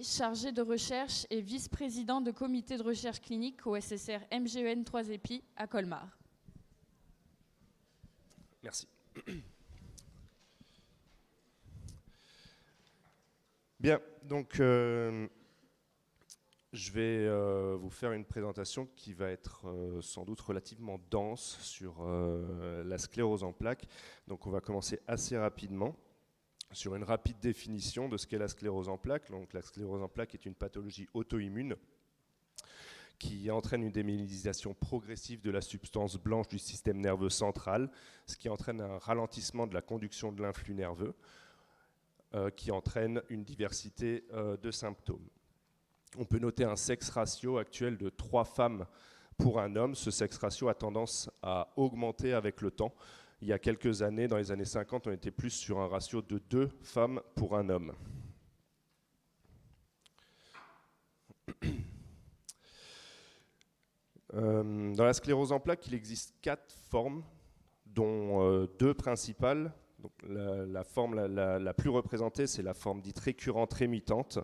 chargé de recherche et vice-président de comité de recherche clinique au SSR MGEN 3EPI à Colmar. Merci. Bien, donc je vais vous faire une présentation qui va être sans doute relativement dense sur la sclérose en plaques. Donc on va commencer assez rapidement sur une rapide définition de ce qu'est la sclérose en plaques. Donc la sclérose en plaques est une pathologie auto-immune qui entraîne une démyélinisation progressive de la substance blanche du système nerveux central, ce qui entraîne un ralentissement de la conduction de l'influx nerveux, qui entraîne une diversité de symptômes. On peut noter un sexe ratio actuel de 3 femmes pour un homme. Ce sexe ratio a tendance à augmenter avec le temps. Il y a quelques années, dans les années 50, on était plus sur un ratio de 2 femmes pour un homme. Dans la sclérose en plaques, il existe 4 formes, dont 2 principales. Donc, la forme la plus représentée, c'est la forme dite récurrente rémitante.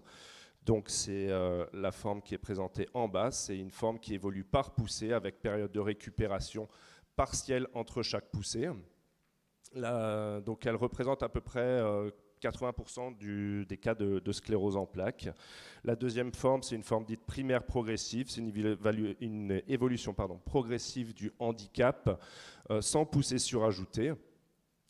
Donc c'est la forme qui est présentée en bas. C'est une forme qui évolue par poussée avec période de récupération partielle entre chaque poussée. Donc elle représente à peu près 80% des cas de sclérose en plaques. La deuxième forme, c'est une forme dite primaire progressive. C'est une évolution progressive du handicap sans poussée surajoutée.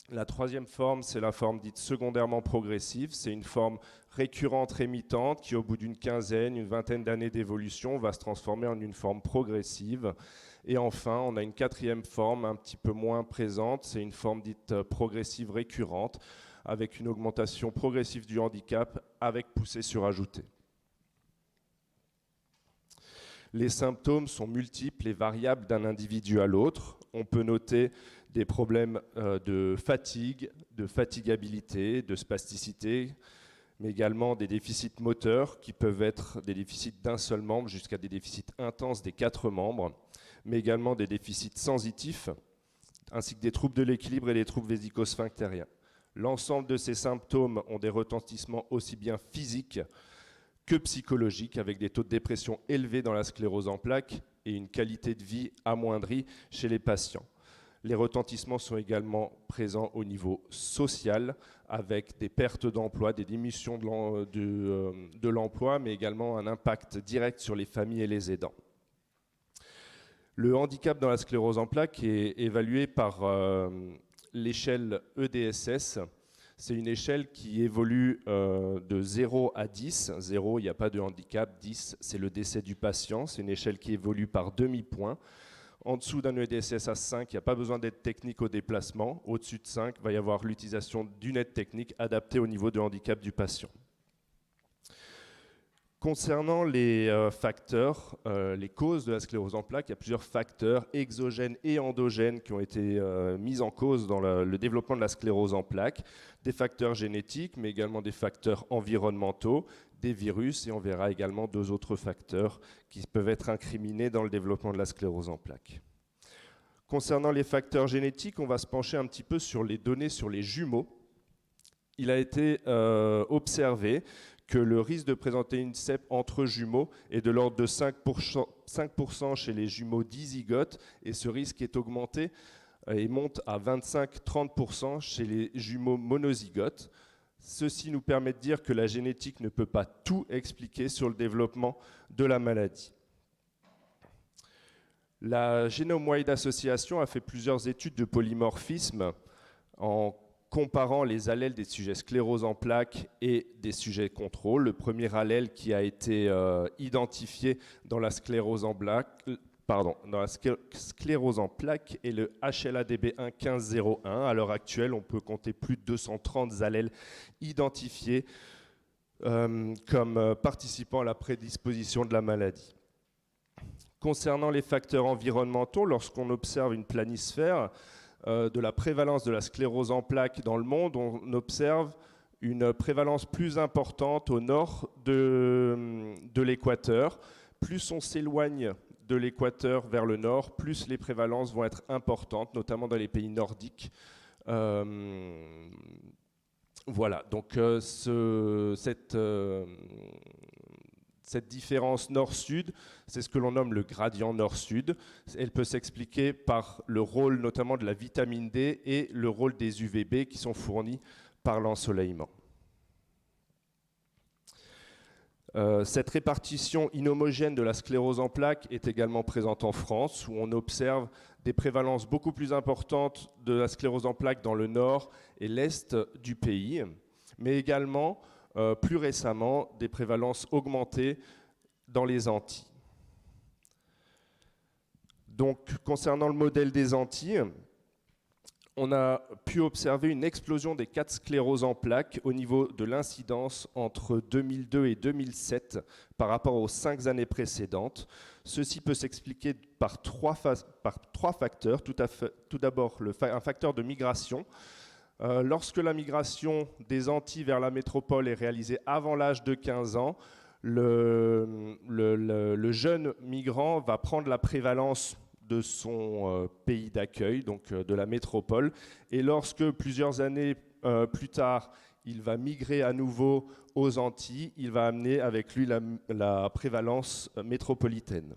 La troisième forme, c'est la forme dite secondairement progressive. C'est une forme récurrente rémitante qui, au bout d'une quinzaine, une vingtaine d'années d'évolution, va se transformer en une forme progressive. Et enfin, on a une quatrième forme un petit peu moins présente. C'est une forme dite progressive récurrente avec une augmentation progressive du handicap avec poussée surajoutée. Les symptômes sont multiples et variables d'un individu à l'autre. On peut noter des problèmes de fatigue, de fatigabilité, de spasticité, mais également des déficits moteurs qui peuvent être des déficits d'un seul membre jusqu'à des déficits intenses des 4 membres, mais également des déficits sensitifs, ainsi que des troubles de l'équilibre et des troubles vésico-sphinctériens. L'ensemble de ces symptômes ont des retentissements aussi bien physiques que psychologiques, avec des taux de dépression élevés dans la sclérose en plaques et une qualité de vie amoindrie chez les patients. Les retentissements sont également présents au niveau social, avec des pertes d'emploi, des diminutions de l'emploi, mais également un impact direct sur les familles et les aidants. Le handicap dans la sclérose en plaques est évalué par l'échelle EDSS. C'est une échelle qui évolue de 0 à 10. 0, il n'y a pas de handicap. 10, c'est le décès du patient. C'est une échelle qui évolue par demi-point. En dessous d'un EDSS à 5, il n'y a pas besoin d'aide technique au déplacement. Au-dessus de 5, il va y avoir l'utilisation d'une aide technique adaptée au niveau de handicap du patient. Concernant les facteurs, les causes de la sclérose en plaques, il y a plusieurs facteurs exogènes et endogènes qui ont été mis en cause dans le développement de la sclérose en plaques. Des facteurs génétiques, mais également des facteurs environnementaux, des virus, et on verra également 2 autres facteurs qui peuvent être incriminés dans le développement de la sclérose en plaques. Concernant les facteurs génétiques, on va se pencher un petit peu sur les données sur les jumeaux. Il a été observé que le risque de présenter une CEP entre jumeaux est de l'ordre de 5% chez les jumeaux dizygotes, et ce risque est augmenté et monte à 25-30% chez les jumeaux monozygotes. Ceci nous permet de dire que la génétique ne peut pas tout expliquer sur le développement de la maladie. La Genome-Wide Association a fait plusieurs études de polymorphisme en comparant les allèles des sujets sclérose en plaques et des sujets contrôle. Le premier allèle qui a été identifié dans la sclérose en plaques, est le HLA-DB1 1501. À l'heure actuelle, on peut compter plus de 230 allèles identifiés comme participant à la prédisposition de la maladie. Concernant les facteurs environnementaux, lorsqu'on observe une planisphère de la prévalence de la sclérose en plaques dans le monde, on observe une prévalence plus importante au nord de l'équateur. Plus on s'éloigne de l'équateur vers le nord, plus les prévalences vont être importantes, notamment dans les pays nordiques. Voilà, donc cette Cette différence nord-sud, c'est ce que l'on nomme le gradient nord-sud. Elle peut s'expliquer par le rôle notamment de la vitamine D et le rôle des UVB qui sont fournis par l'ensoleillement. Cette répartition inhomogène de la sclérose en plaques est également présente en France, où on observe des prévalences beaucoup plus importantes de la sclérose en plaques dans le nord et l'est du pays, mais également, plus récemment, des prévalences augmentées dans les Antilles. Donc, concernant le modèle des Antilles, on a pu observer une explosion des cas de sclérose en plaques au niveau de l'incidence entre 2002 et 2007 par rapport aux 5 années précédentes. Ceci peut s'expliquer par trois facteurs. Tout d'abord, un facteur de migration. Lorsque la migration des Antilles vers la métropole est réalisée avant l'âge de 15 ans, le jeune migrant va prendre la prévalence de son pays d'accueil, donc de la métropole. Et lorsque, plusieurs années plus tard, il va migrer à nouveau aux Antilles, il va amener avec lui la prévalence métropolitaine.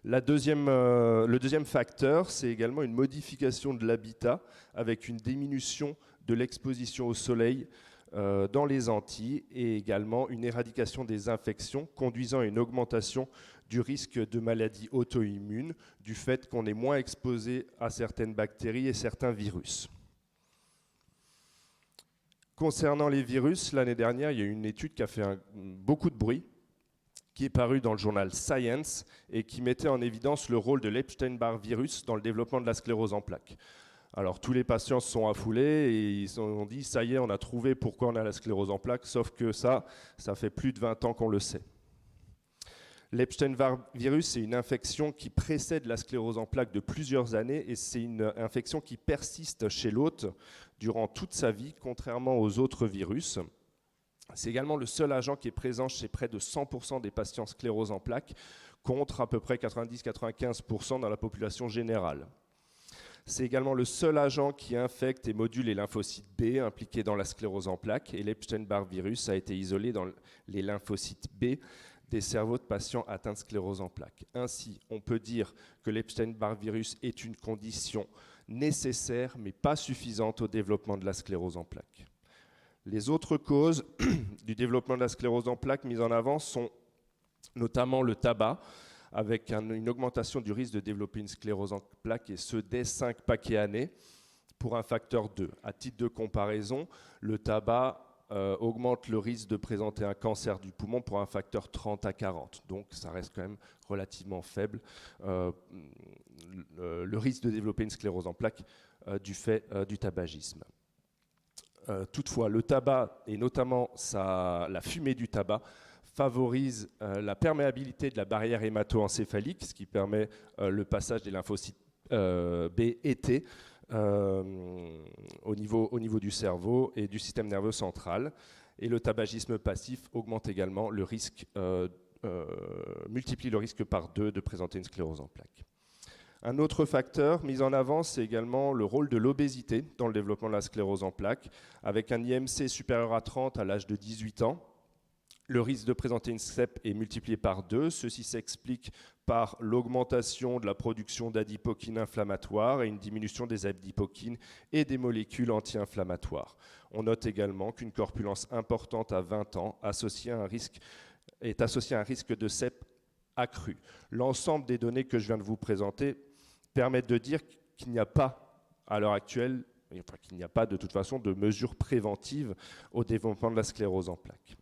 Le deuxième facteur, c'est également une modification de l'habitat avec une diminution de l'exposition au soleil dans les Antilles et également une éradication des infections conduisant à une augmentation du risque de maladies auto-immunes du fait qu'on est moins exposé à certaines bactéries et certains virus. Concernant les virus, l'année dernière, il y a eu une étude qui a fait beaucoup de bruit, qui est parue dans le journal Science et qui mettait en évidence le rôle de l'Epstein-Barr virus dans le développement de la sclérose en plaques. Alors tous les patients se sont affolés et ils se sont dit ça y est, on a trouvé pourquoi on a la sclérose en plaques, sauf que ça fait plus de 20 ans qu'on le sait. L'Epstein-Barr virus, c'est une infection qui précède la sclérose en plaques de plusieurs années et c'est une infection qui persiste chez l'hôte durant toute sa vie, contrairement aux autres virus. C'est également le seul agent qui est présent chez près de 100% des patients sclérose en plaques, contre à peu près 90-95% dans la population générale. C'est également le seul agent qui infecte et module les lymphocytes B impliqués dans la sclérose en plaques, et l'Epstein-Barr virus a été isolé dans les lymphocytes B des cerveaux de patients atteints de sclérose en plaques. Ainsi, on peut dire que l'Epstein-Barr virus est une condition nécessaire, mais pas suffisante au développement de la sclérose en plaques. Les autres causes du développement de la sclérose en plaques mises en avant sont notamment le tabac, avec une augmentation du risque de développer une sclérose en plaques, et ce dès 5 paquets années, pour un facteur 2. À titre de comparaison, le tabac augmente le risque de présenter un cancer du poumon pour un facteur 30 à 40. Donc ça reste quand même relativement faible, le risque de développer une sclérose en plaques du fait du tabagisme. Toutefois, le tabac, et notamment la fumée du tabac, favorise la perméabilité de la barrière hémato-encéphalique, ce qui permet le passage des lymphocytes B et T au niveau du cerveau et du système nerveux central. Et le tabagisme passif augmente également le risque, multiplie le risque par 2 de présenter une sclérose en plaques. Un autre facteur mis en avant, c'est également le rôle de l'obésité dans le développement de la sclérose en plaques. Avec un IMC supérieur à 30 à l'âge de 18 ans, le risque de présenter une SCEP est multiplié par 2. Ceci s'explique par l'augmentation de la production d'adipokines inflammatoires et une diminution des adipokines et des molécules anti-inflammatoires. On note également qu'une corpulence importante à 20 ans est associée à un risque de SCEP accru. L'ensemble des données que je viens de vous présenter permettent de dire qu'il n'y a pas, à l'heure actuelle, qu'il n'y a pas de toute façon de mesures préventives au développement de la sclérose en plaques.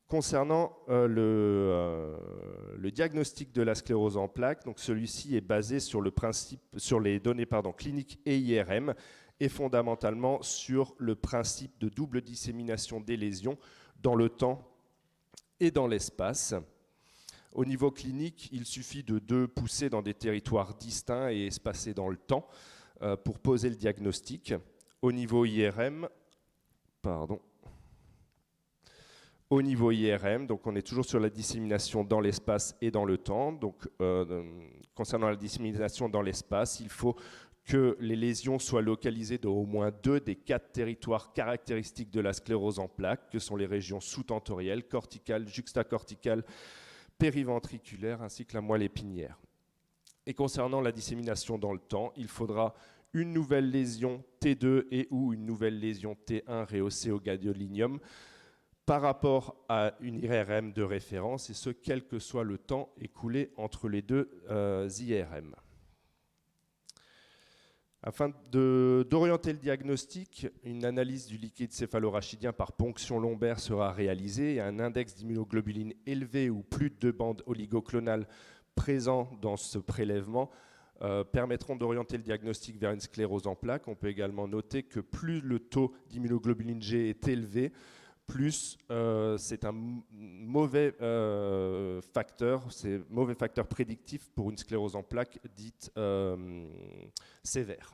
Concernant le diagnostic de la sclérose en plaques, donc celui-ci est basé sur les données cliniques et IRM et fondamentalement sur le principe de double dissémination des lésions dans le temps et dans l'espace. Au niveau clinique, il suffit de 2 poussées dans des territoires distincts et espacés dans le temps pour poser le diagnostic. Au niveau IRM, donc on est toujours sur la dissémination dans l'espace et dans le temps. Donc, concernant la dissémination dans l'espace, il faut que les lésions soient localisées dans au moins 2 des 4 territoires caractéristiques de la sclérose en plaques, que sont les régions sous-tentorielles, corticales, juxtacorticales, périventriculaires, ainsi que la moelle épinière. Et concernant la dissémination dans le temps, il faudra une nouvelle lésion T2 et ou une nouvelle lésion T1 rehaussée au gadolinium par rapport à une IRM de référence, et ce, quel que soit le temps écoulé entre les deux IRM. Afin d'orienter le diagnostic, une analyse du liquide céphalorachidien par ponction lombaire sera réalisée, et un index d'immunoglobuline élevé ou plus de 2 bandes oligoclonales présents dans ce prélèvement permettront d'orienter le diagnostic vers une sclérose en plaques. On peut également noter que plus le taux d'immunoglobuline G est élevé, plus c'est un mauvais facteur prédictif pour une sclérose en plaques dite sévère.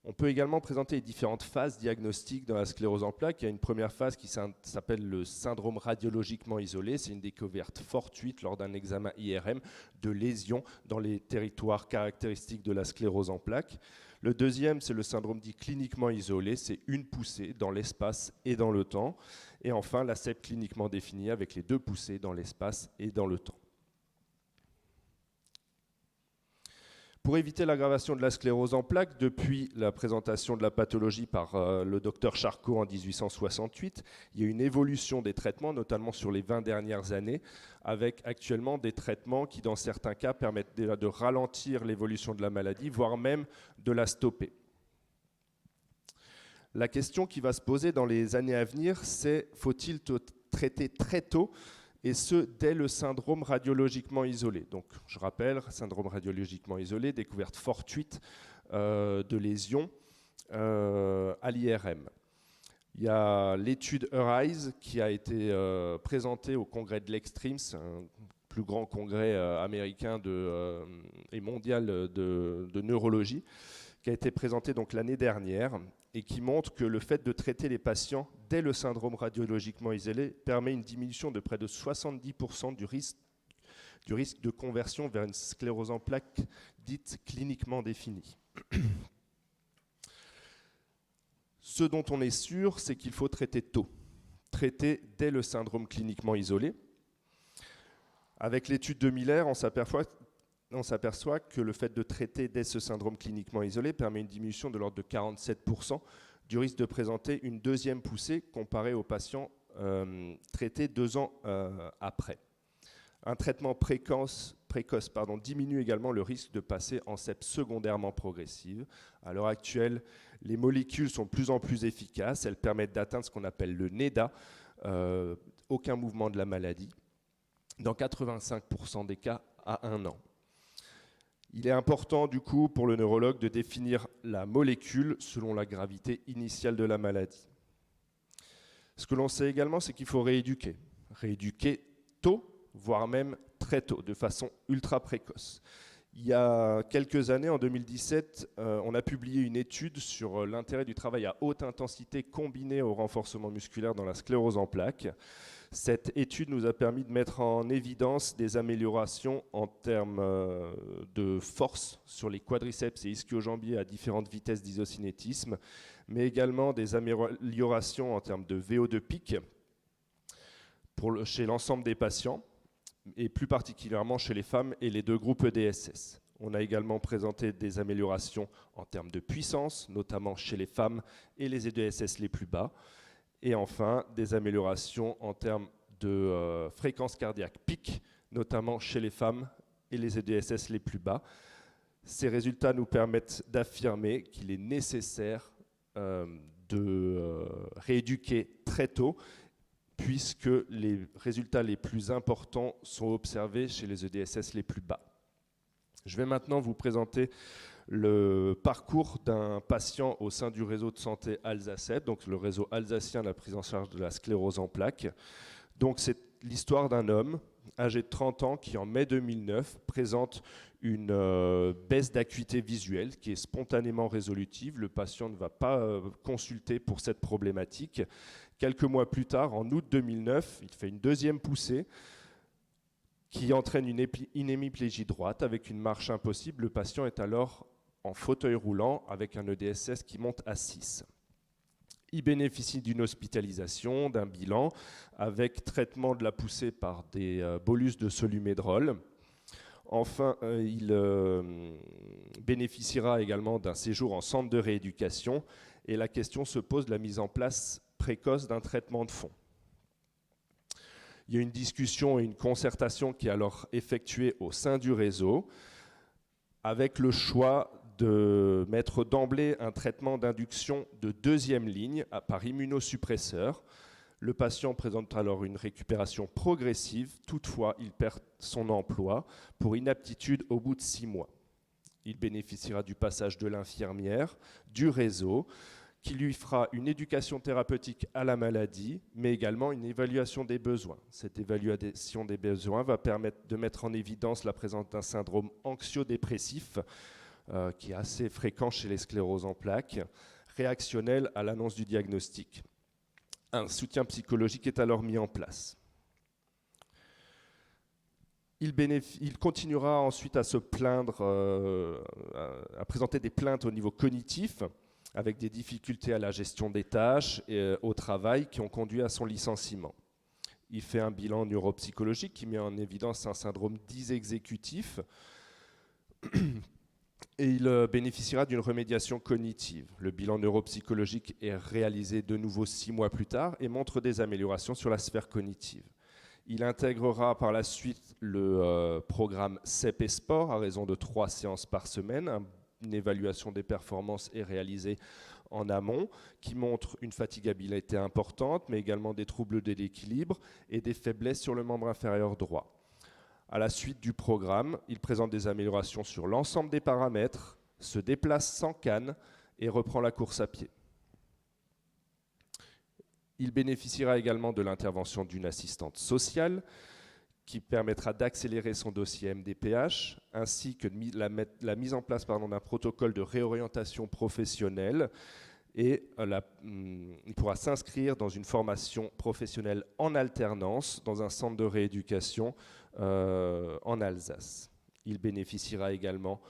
On peut également présenter les différentes phases diagnostiques dans la sclérose en plaques. Il y a une première phase qui s'appelle le syndrome radiologiquement isolé. C'est une découverte fortuite lors d'un examen IRM de lésions dans les territoires caractéristiques de la sclérose en plaques. Le deuxième, c'est le syndrome dit cliniquement isolé. C'est une poussée dans l'espace et dans le temps. Et enfin, la CEP cliniquement définie avec les 2 poussées dans l'espace et dans le temps. Pour éviter l'aggravation de la sclérose en plaques, depuis la présentation de la pathologie par le docteur Charcot en 1868, il y a une évolution des traitements, notamment sur les 20 dernières années, avec actuellement des traitements qui, dans certains cas, permettent de ralentir l'évolution de la maladie, voire même de la stopper. La question qui va se poser dans les années à venir, c'est faut-il traiter très tôt, et ce, dès le syndrome radiologiquement isolé. Donc, je rappelle, syndrome radiologiquement isolé, découverte fortuite de lésions à l'IRM. Il y a l'étude Arise qui a été présentée au congrès de l'Extreme, un plus grand congrès américain et mondial de neurologie, qui a été présentée donc l'année dernière et qui montre que le fait de traiter les patients dès le syndrome radiologiquement isolé permet une diminution de près de 70% du risque de conversion vers une sclérose en plaques dite cliniquement définie. Ce dont on est sûr, c'est qu'il faut traiter tôt, traiter dès le syndrome cliniquement isolé. Avec l'étude de Miller, on s'aperçoit que le fait de traiter dès ce syndrome cliniquement isolé permet une diminution de l'ordre de 47% du risque de présenter une deuxième poussée comparé aux patients traités 2 ans après. Un traitement précoce diminue également le risque de passer en CEP secondairement progressive. À l'heure actuelle, les molécules sont de plus en plus efficaces. Elles permettent d'atteindre ce qu'on appelle le NEDA, aucun mouvement de la maladie, dans 85% des cas à 1 an. Il est important, du coup, pour le neurologue de définir la molécule selon la gravité initiale de la maladie. Ce que l'on sait également, c'est qu'il faut rééduquer. Rééduquer tôt, voire même très tôt, de façon ultra précoce. Il y a quelques années, en 2017, on a publié une étude sur l'intérêt du travail à haute intensité combiné au renforcement musculaire dans la sclérose en plaques. Cette étude nous a permis de mettre en évidence des améliorations en termes de force sur les quadriceps et ischio-jambiers à différentes vitesses d'isocinétisme, mais également des améliorations en termes de VO2 pic chez l'ensemble des patients, et plus particulièrement chez les femmes et les 2 groupes EDSS. On a également présenté des améliorations en termes de puissance, notamment chez les femmes et les EDSS les plus bas. Et enfin, des améliorations en termes de fréquence cardiaque pic, notamment chez les femmes et les EDSS les plus bas. Ces résultats nous permettent d'affirmer qu'il est nécessaire de rééduquer très tôt, puisque les résultats les plus importants sont observés chez les EDSS les plus bas. Je vais maintenant vous présenter le parcours d'un patient au sein du réseau de santé Alsacet, donc le réseau alsacien de la prise en charge de la sclérose en plaques. Donc c'est l'histoire d'un homme âgé de 30 ans qui en mai 2009 présente une baisse d'acuité visuelle qui est spontanément résolutive. Le patient ne va pas consulter pour cette problématique. Quelques mois plus tard, en août 2009, il fait une deuxième poussée. qui entraîne une hémiplégie droite avec une marche impossible. Le patient est alors en fauteuil roulant avec un EDSS qui monte à 6. Il bénéficie d'une hospitalisation, d'un bilan, avec traitement de la poussée par des bolus de solumédrol. Enfin, il bénéficiera également d'un séjour en centre de rééducation et la question se pose de la mise en place précoce d'un traitement de fond. Il y a une discussion et une concertation qui est alors effectuée au sein du réseau avec le choix de mettre d'emblée un traitement d'induction de deuxième ligne par immunosuppresseur. Le patient présente alors une récupération progressive, toutefois il perd son emploi pour inaptitude au bout de 6 mois. Il bénéficiera du passage de l'infirmière, du réseau, qui lui fera une éducation thérapeutique à la maladie, mais également une évaluation des besoins. Cette évaluation des besoins va permettre de mettre en évidence la présence d'un syndrome anxio-dépressif, qui est assez fréquent chez les scléroses en plaques, réactionnel à l'annonce du diagnostic. Un soutien psychologique est alors mis en place. Il continuera ensuite à se plaindre, à présenter des plaintes au niveau cognitif, avec des difficultés à la gestion des tâches et au travail qui ont conduit à son licenciement. Il fait un bilan neuropsychologique qui met en évidence un syndrome dysexécutif et il bénéficiera d'une remédiation cognitive. Le bilan neuropsychologique est réalisé de nouveau 6 mois plus tard et montre des améliorations sur la sphère cognitive. Il intégrera par la suite le programme CEP et Sport à raison de 3 séances par semaine. Une évaluation des performances est réalisée en amont qui montre une fatigabilité importante, mais également des troubles de l'équilibre et des faiblesses sur le membre inférieur droit. À la suite du programme, il présente des améliorations sur l'ensemble des paramètres, se déplace sans canne et reprend la course à pied. Il bénéficiera également de l'intervention d'une assistante sociale qui permettra d'accélérer son dossier MDPH, ainsi que la mise en place d'un protocole de réorientation professionnelle. Et il pourra s'inscrire dans une formation professionnelle en alternance dans un centre de rééducation en Alsace. Il bénéficiera également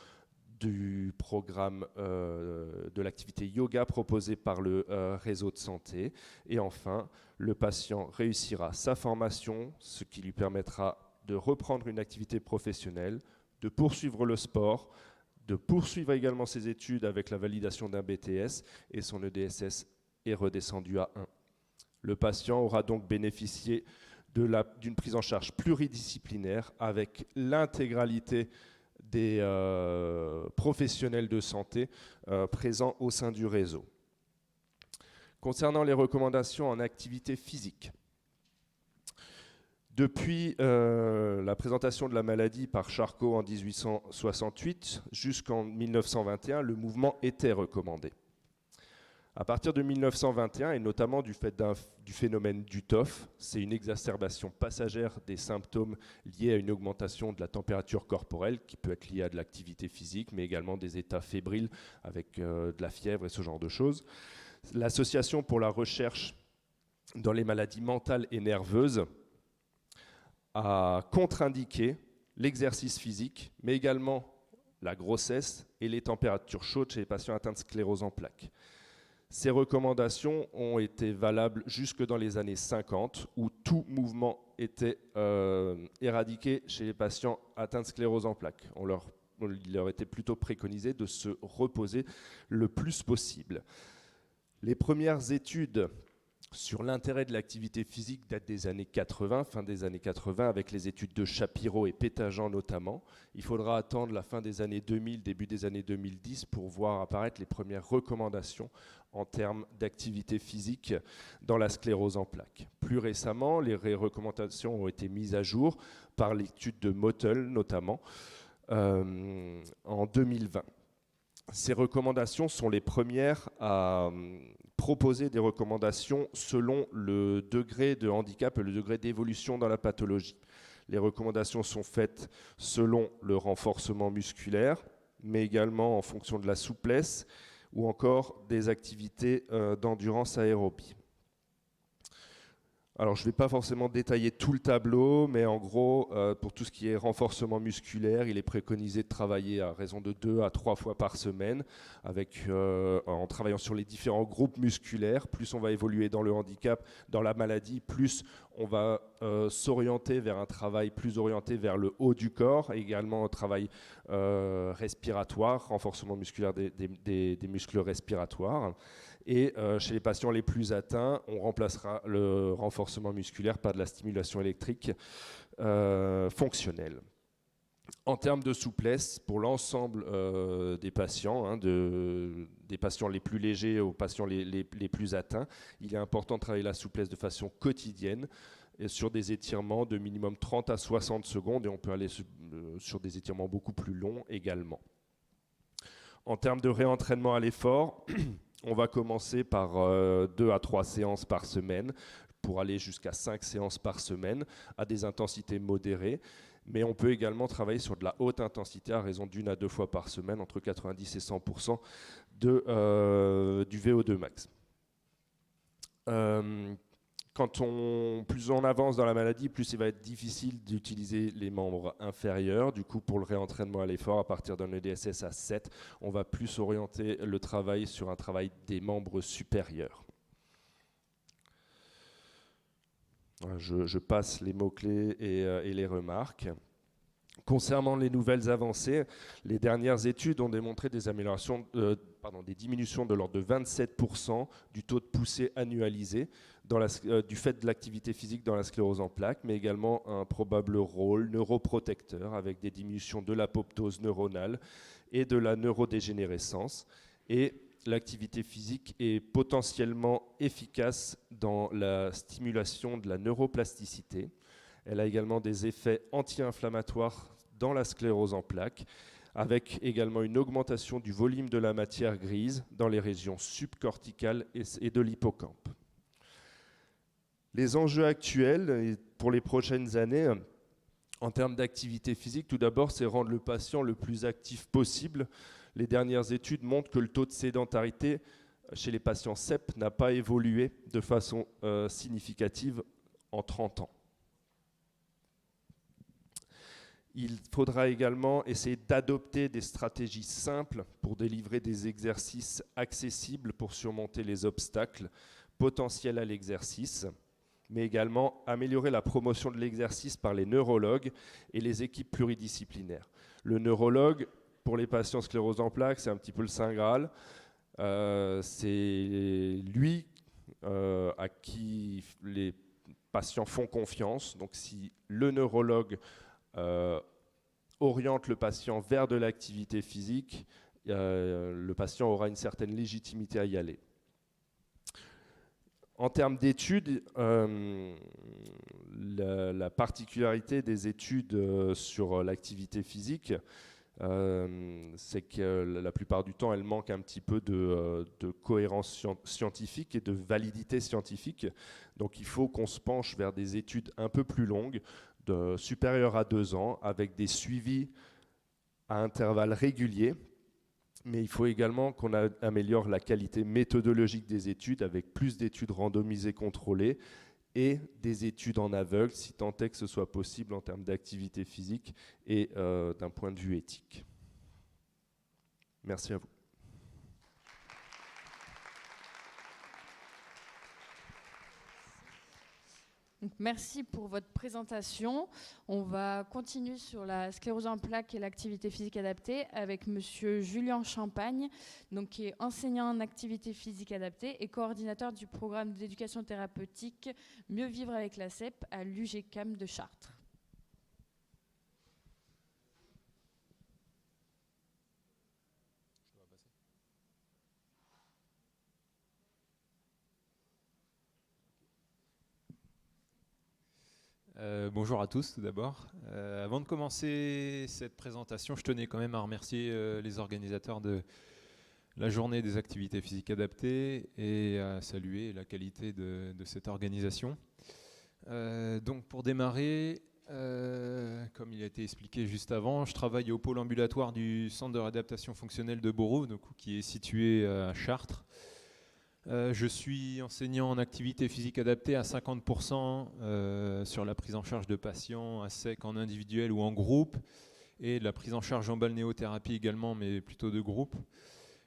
du programme de l'activité yoga proposée par le réseau de santé. Et enfin, le patient réussira sa formation, ce qui lui permettra de reprendre une activité professionnelle, de poursuivre le sport, de poursuivre également ses études avec la validation d'un BTS et son EDSS est redescendu à 1. Le patient aura donc bénéficié d'une prise en charge pluridisciplinaire avec l'intégralité des professionnels de santé présents au sein du réseau. Concernant les recommandations en activité physique, depuis la présentation de la maladie par Charcot en 1868 jusqu'en 1921, le mouvement était recommandé. À partir de 1921, et notamment du fait du phénomène d'Uthoff, c'est une exacerbation passagère des symptômes liés à une augmentation de la température corporelle qui peut être liée à de l'activité physique, mais également des états fébriles avec de la fièvre et ce genre de choses. L'Association pour la recherche dans les maladies mentales et nerveuses a contre-indiqué l'exercice physique, mais également la grossesse et les températures chaudes chez les patients atteints de sclérose en plaques. Ces recommandations ont été valables jusque dans les années 50, où tout mouvement était éradiqué chez les patients atteints de sclérose en plaques. Il leur était plutôt préconisé de se reposer le plus possible. Les premières études sur l'intérêt de l'activité physique datent des années 80, fin des années 80, avec les études de Shapiro et Pétajean notamment. Il faudra attendre la fin des années 2000, début des années 2010 pour voir apparaître les premières recommandations en termes d'activité physique dans la sclérose en plaques. Plus récemment, les recommandations ont été mises à jour par l'étude de Mottl notamment en 2020. Ces recommandations sont les premières à proposer des recommandations selon le degré de handicap et le degré d'évolution dans la pathologie. Les recommandations sont faites selon le renforcement musculaire, mais également en fonction de la souplesse ou encore des activités d'endurance aérobie. Alors, je ne vais pas forcément détailler tout le tableau, mais en gros, pour tout ce qui est renforcement musculaire, il est préconisé de travailler à raison de 2 à 3 fois par semaine, en travaillant sur les différents groupes musculaires. Plus on va évoluer dans le handicap, dans la maladie, plus on va s'orienter vers un travail plus orienté vers le haut du corps, et également un travail respiratoire, renforcement musculaire des muscles respiratoires. Et chez les patients les plus atteints, on remplacera le renforcement musculaire par de la stimulation électrique fonctionnelle. En termes de souplesse, pour l'ensemble des patients, des patients les plus légers aux patients les plus atteints, il est important de travailler la souplesse de façon quotidienne et sur des étirements de minimum 30 à 60 secondes, et on peut aller sur des étirements beaucoup plus longs également. En termes de réentraînement à l'effort, on va commencer par 2 à 3 séances par semaine pour aller jusqu'à 5 séances par semaine à des intensités modérées. Mais on peut également travailler sur de la haute intensité à raison d'1 à 2 fois par semaine, entre 90 et 100% du VO2 max. Plus on avance dans la maladie, plus il va être difficile d'utiliser les membres inférieurs. Du coup, pour le réentraînement à l'effort, à partir d'un EDSS à 7, on va plus orienter le travail sur un travail des membres supérieurs. Je passe les mots-clés et les remarques. Concernant les nouvelles avancées, les dernières études ont démontré des diminutions de l'ordre de 27% du taux de poussée annualisé du fait de l'activité physique dans la sclérose en plaques, mais également un probable rôle neuroprotecteur avec des diminutions de l'apoptose neuronale et de la neurodégénérescence. Et l'activité physique est potentiellement efficace dans la stimulation de la neuroplasticité. Elle a également des effets anti-inflammatoires dans la sclérose en plaques, avec également une augmentation du volume de la matière grise dans les régions subcorticales et de l'hippocampe. Les enjeux actuels pour les prochaines années, en termes d'activité physique, tout d'abord, c'est rendre le patient le plus actif possible. Les dernières études montrent que le taux de sédentarité chez les patients CEP n'a pas évolué de façon significative en 30 ans. Il faudra également essayer d'adopter des stratégies simples pour délivrer des exercices accessibles pour surmonter les obstacles potentiels à l'exercice, mais également améliorer la promotion de l'exercice par les neurologues et les équipes pluridisciplinaires. Le neurologue, pour les patients sclérose en plaques, c'est un petit peu le Saint Graal. C'est lui à qui les patients font confiance. Donc si le neurologue oriente le patient vers de l'activité physique, le patient aura une certaine légitimité à y aller. En termes d'études, la particularité des études sur l'activité physique, c'est que la plupart du temps, elle manque un petit peu de cohérence scientifique et de validité scientifique. Donc il faut qu'on se penche vers des études un peu plus longues, supérieures à 2 ans, avec des suivis à intervalles réguliers. Mais il faut également qu'on améliore la qualité méthodologique des études avec plus d'études randomisées contrôlées et des études en aveugle, si tant est que ce soit possible en termes d'activité physique et d'un point de vue éthique. Merci à vous. Donc, merci pour votre présentation. On va continuer sur la sclérose en plaques et l'activité physique adaptée avec Monsieur Julien Champagne, donc, qui est enseignant en activité physique adaptée et coordinateur du programme d'éducation thérapeutique Mieux vivre avec la CEP à l'UGCAM de Chartres. Bonjour à tous tout d'abord. Avant de commencer cette présentation, je tenais quand même à remercier les organisateurs de la journée des activités physiques adaptées et à saluer la qualité de cette organisation. Donc pour démarrer, comme il a été expliqué juste avant, je travaille au pôle ambulatoire du centre de réadaptation fonctionnelle de Beauroux, donc, qui est situé à Chartres. Je suis enseignant en activité physique adaptée à 50% sur la prise en charge de patients à sec en individuel ou en groupe, et de la prise en charge en balnéothérapie également, mais plutôt de groupe.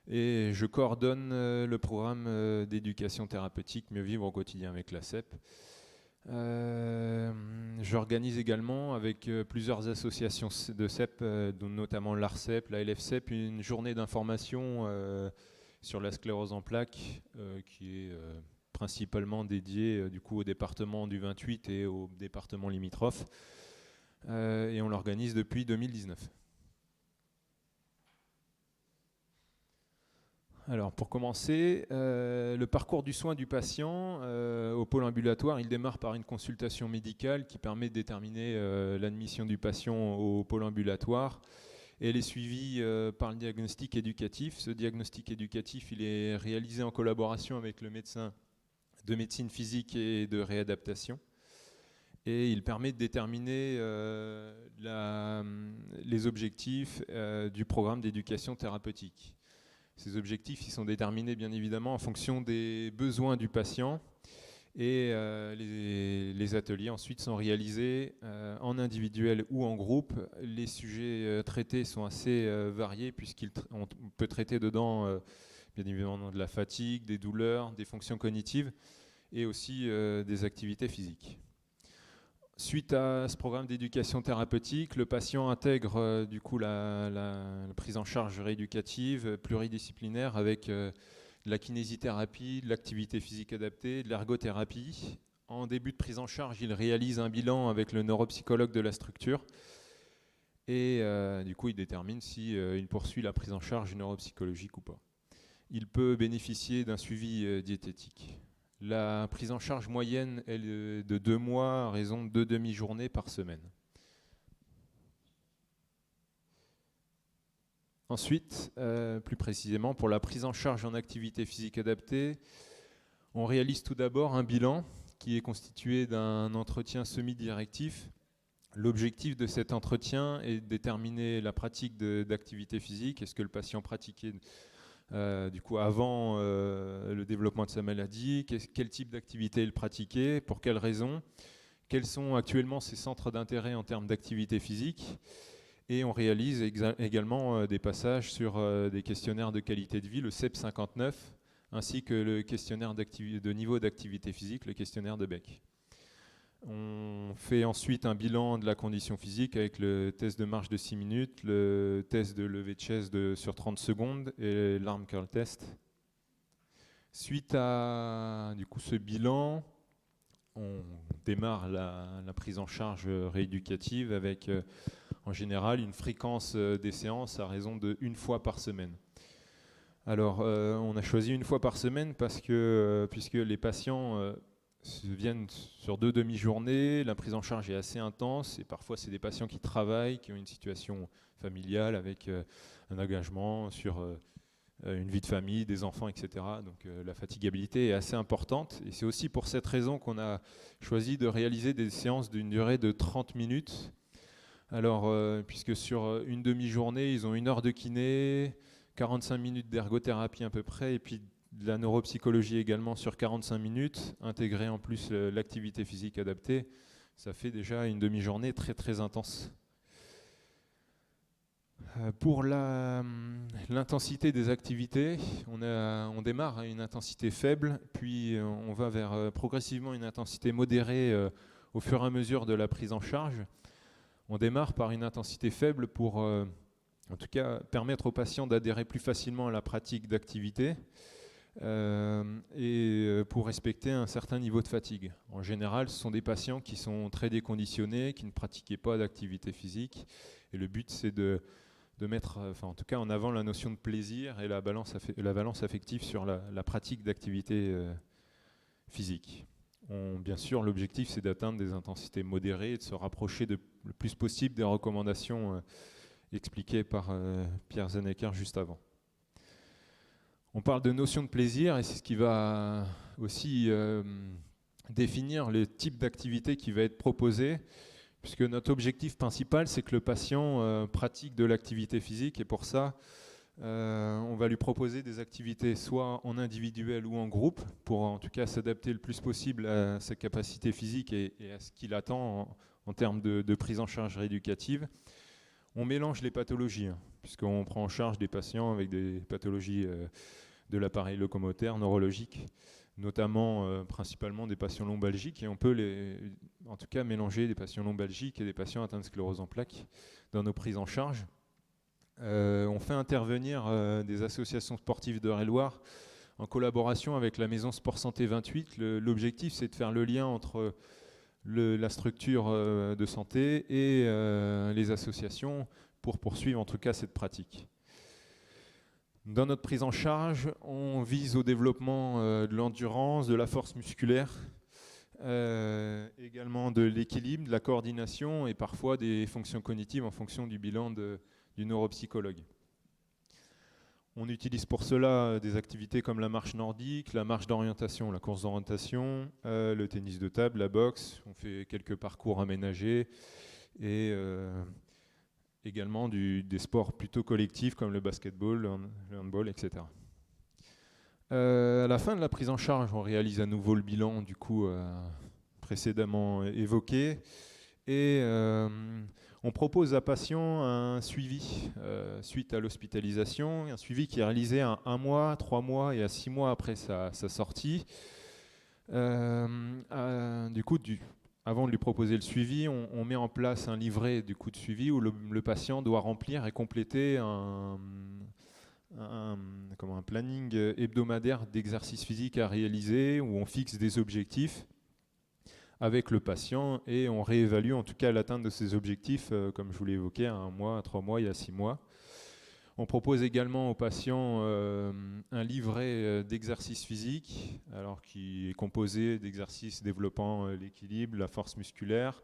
Et je coordonne le programme d'éducation thérapeutique Mieux vivre au quotidien avec la CEP. J'organise également avec plusieurs associations de CEP, dont notamment l'ARCEP, la LFCEP, une journée d'information sur la sclérose en plaques qui est principalement dédiée du coup au département du 28 et au département limitrophe. Et on l'organise depuis 2019. Alors pour commencer, le parcours du soin du patient au pôle ambulatoire, il démarre par une consultation médicale qui permet de déterminer l'admission du patient au pôle ambulatoire. Et elle est suivie par le diagnostic éducatif. Ce diagnostic éducatif, il est réalisé en collaboration avec le médecin de médecine physique et de réadaptation. Et il permet de déterminer les objectifs du programme d'éducation thérapeutique. Ces objectifs, ils sont déterminés bien évidemment en fonction des besoins du patient. Et les ateliers ensuite sont réalisés en individuel ou en groupe. Les sujets traités sont assez variés puisqu'on peut traiter dedans bien évidemment de la fatigue, des douleurs, des fonctions cognitives et aussi des activités physiques. Suite à ce programme d'éducation thérapeutique, le patient intègre du coup la prise en charge rééducative pluridisciplinaire avec de la kinésithérapie, de l'activité physique adaptée, de l'ergothérapie. En début de prise en charge, il réalise un bilan avec le neuropsychologue de la structure et du coup il détermine si il poursuit la prise en charge neuropsychologique ou pas. Il peut bénéficier d'un suivi diététique. La prise en charge moyenne est de 2 mois à raison de 2 demi-journées par semaine. Ensuite, plus précisément, pour la prise en charge en activité physique adaptée, on réalise tout d'abord un bilan qui est constitué d'un entretien semi-directif. L'objectif de cet entretien est de déterminer la pratique d'activité physique. Est-ce que le patient pratiquait du coup avant le développement de sa maladie, quel type d'activité il pratiquait, pour quelles raisons, quels sont actuellement ses centres d'intérêt en termes d'activité physique. Et on réalise également des passages sur des questionnaires de qualité de vie, le CEP 59, ainsi que le questionnaire de niveau d'activité physique, le questionnaire de Beck. On fait ensuite un bilan de la condition physique avec le test de marche de 6 minutes, le test de levée de chaise sur 30 secondes et l'arm curl test. Suite à du coup, ce bilan, on démarre la prise en charge rééducative avec en général une fréquence des séances à raison de 1 fois par semaine. Alors on a choisi 1 fois par semaine parce que puisque les patients viennent sur 2 demi-journées, la prise en charge est assez intense et parfois c'est des patients qui travaillent, qui ont une situation familiale avec un engagement sur une vie de famille, des enfants, etc. Donc la fatigabilité est assez importante et c'est aussi pour cette raison qu'on a choisi de réaliser des séances d'une durée de 30 minutes. Alors puisque sur une demi-journée, ils ont 1 heure de kiné, 45 minutes d'ergothérapie à peu près et puis de la neuropsychologie également sur 45 minutes, intégrer en plus l'activité physique adaptée, ça fait déjà une demi-journée très très intense. Pour l'intensité des activités, on démarre à une intensité faible, puis on va vers progressivement une intensité modérée au fur et à mesure de la prise en charge. On démarre par une intensité faible pour en tout cas permettre aux patients d'adhérer plus facilement à la pratique d'activité. Et pour respecter un certain niveau de fatigue. En général, ce sont des patients qui sont très déconditionnés, qui ne pratiquaient pas d'activité physique. Et le but, c'est de mettre en tout cas en avant la notion de plaisir et la balance affective sur la pratique d'activité physique. Bien sûr, l'objectif, c'est d'atteindre des intensités modérées et de se rapprocher le plus possible des recommandations expliquées par Pierre Zannecker juste avant. On parle de notion de plaisir et c'est ce qui va aussi définir le type d'activité qui va être proposé, puisque notre objectif principal, c'est que le patient pratique de l'activité physique et pour ça, On va lui proposer des activités soit en individuel ou en groupe pour en tout cas s'adapter le plus possible à sa capacité physique et à ce qu'il attend en termes de prise en charge rééducative. On mélange les pathologies, puisqu'on prend en charge des patients avec des pathologies de l'appareil locomoteur, neurologique, notamment principalement des patients lombalgiques, et on peut en tout cas mélanger des patients lombalgiques et des patients atteints de sclérose en plaques dans nos prises en charge. On fait intervenir des associations sportives d'Eure-et-Loir en collaboration avec la Maison Sport Santé 28. L'objectif, c'est de faire le lien entre la structure de santé et les associations pour poursuivre en tout cas cette pratique. Dans notre prise en charge, on vise au développement de l'endurance, de la force musculaire, également de l'équilibre, de la coordination et parfois des fonctions cognitives en fonction du bilan du neuropsychologue. On utilise pour cela des activités comme la marche nordique, la marche d'orientation, la course d'orientation, le tennis de table, la boxe. On fait quelques parcours aménagés et également des sports plutôt collectifs comme le basketball, le handball, etc. À la fin de la prise en charge, on réalise à nouveau le bilan du coup précédemment évoqué et on propose à patient un suivi suite à l'hospitalisation, un suivi qui est réalisé à 1 mois, 3 mois et à 6 mois après sa sortie. Du coup, avant de lui proposer le suivi, on met en place un livret du coup de suivi où le patient doit remplir et compléter un planning hebdomadaire d'exercice physique à réaliser où on fixe des objectifs avec le patient et on réévalue en tout cas l'atteinte de ces objectifs, comme je vous l'ai évoqué, à 1 mois, à 3 mois et à 6 mois. On propose également aux patients un livret d'exercices physiques, alors qui est composé d'exercices développant l'équilibre, la force musculaire.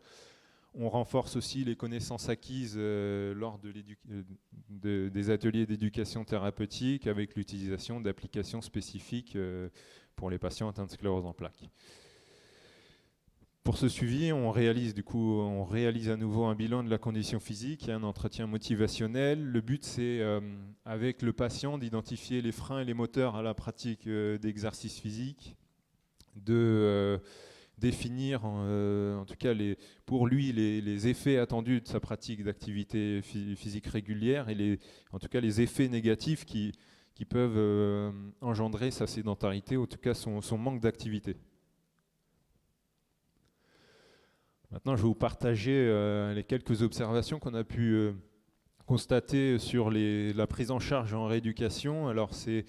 On renforce aussi les connaissances acquises lors des ateliers d'éducation thérapeutique avec l'utilisation d'applications spécifiques pour les patients atteints de sclérose en plaques. Pour ce suivi, on réalise à nouveau un bilan de la condition physique et un entretien motivationnel. Le but, c'est avec le patient d'identifier les freins et les moteurs à la pratique d'exercice physique, de définir en tout cas pour lui les effets attendus de sa pratique d'activité physique régulière et en tout cas les effets négatifs qui peuvent engendrer sa sédentarité, en tout cas son manque d'activité. Maintenant, je vais vous partager les quelques observations qu'on a pu constater sur la prise en charge en rééducation. Alors, c'est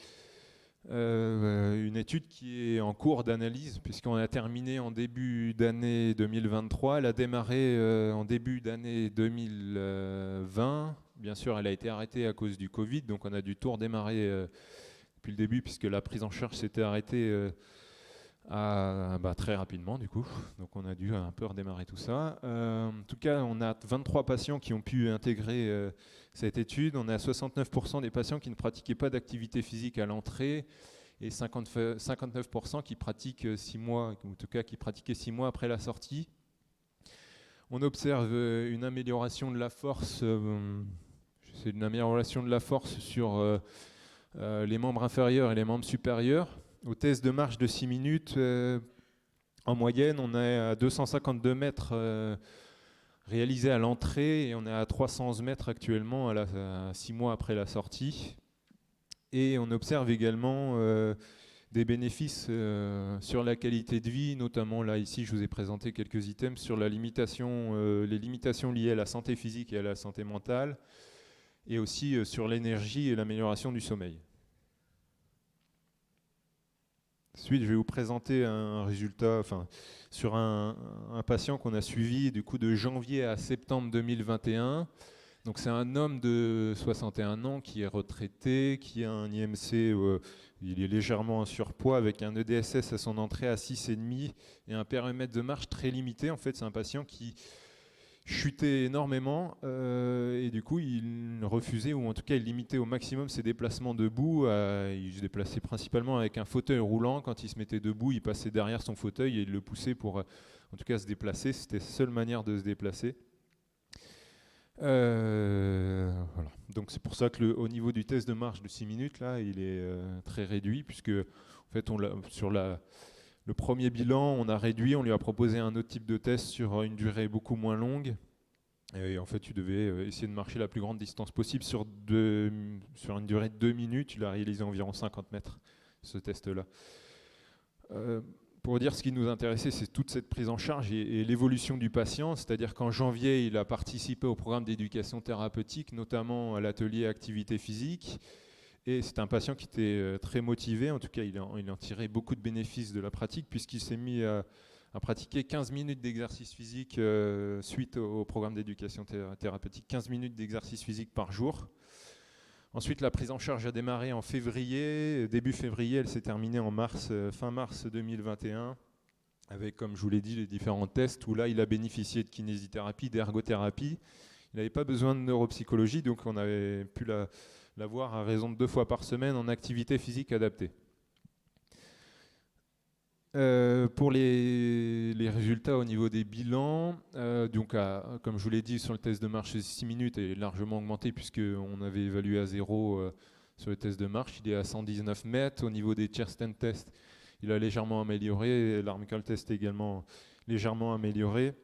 une étude qui est en cours d'analyse, puisqu'on a terminé en début d'année 2023. Elle a démarré en début d'année 2020. Bien sûr, elle a été arrêtée à cause du Covid, donc on a dû tout redémarrer depuis le début, puisque la prise en charge s'était arrêtée très rapidement du coup, donc on a dû un peu redémarrer tout ça. En tout cas, on a 23 patients qui ont pu intégrer cette étude. On a 69% des patients qui ne pratiquaient pas d'activité physique à l'entrée et 59% qui pratiquent 6 mois, en tout cas qui pratiquaient 6 mois après la sortie. On observe une amélioration de la force, sur les membres inférieurs et les membres supérieurs. Au test de marche de 6 minutes, en moyenne, on est à 252 mètres réalisés à l'entrée et on est à 311 mètres actuellement à 6 mois après la sortie. Et on observe également des bénéfices sur la qualité de vie, notamment là ici je vous ai présenté quelques items sur les limitations liées à la santé physique et à la santé mentale, et aussi sur l'énergie et l'amélioration du sommeil. Ensuite, je vais vous présenter un résultat sur un patient qu'on a suivi du coup de janvier à septembre 2021. Donc c'est un homme de 61 ans qui est retraité, qui a un IMC, il est légèrement en surpoids avec un EDSS à son entrée à 6,5 et un périmètre de marche très limité. En fait, c'est un patient qui chutait énormément et du coup il refusait, ou en tout cas il limitait au maximum ses déplacements debout. Il se déplaçait principalement avec un fauteuil roulant. Quand il se mettait debout, il passait derrière son fauteuil et il le poussait pour en tout cas se déplacer. C'était sa seule manière de se déplacer. Voilà. Donc c'est pour ça que au niveau du test de marche de 6 minutes, là, il est très réduit, puisque en fait, sur le premier bilan, on a réduit, on lui a proposé un autre type de test sur une durée beaucoup moins longue. Et en fait, tu devais essayer de marcher la plus grande distance possible sur une durée de 2 minutes. Il a réalisé environ 50 mètres, ce test-là. Pour dire ce qui nous intéressait, c'est toute cette prise en charge et l'évolution du patient. C'est-à-dire qu'en janvier, il a participé au programme d'éducation thérapeutique, notamment à l'atelier activité physique. Et c'est un patient qui était très motivé. En tout cas, il en tirait beaucoup de bénéfices de la pratique, puisqu'il s'est mis à pratiquer 15 minutes d'exercice physique suite au programme d'éducation thérapeutique. 15 minutes d'exercice physique par jour. Ensuite, la prise en charge a démarré en février. Début février, elle s'est terminée en fin mars 2021, avec, comme je vous l'ai dit, les différents tests où là, il a bénéficié de kinésithérapie, d'ergothérapie. Il n'avait pas besoin de neuropsychologie, donc on avait pu la voir à raison de 2 fois par semaine en activité physique adaptée. Pour les résultats au niveau des bilans, donc comme je vous l'ai dit, sur le test de marche, 6 minutes est largement augmenté puisqu'on avait évalué à 0 sur le test de marche. Il est à 119 mètres. Au niveau des chair stand tests, il a légèrement amélioré. L'arm curl test également légèrement amélioré.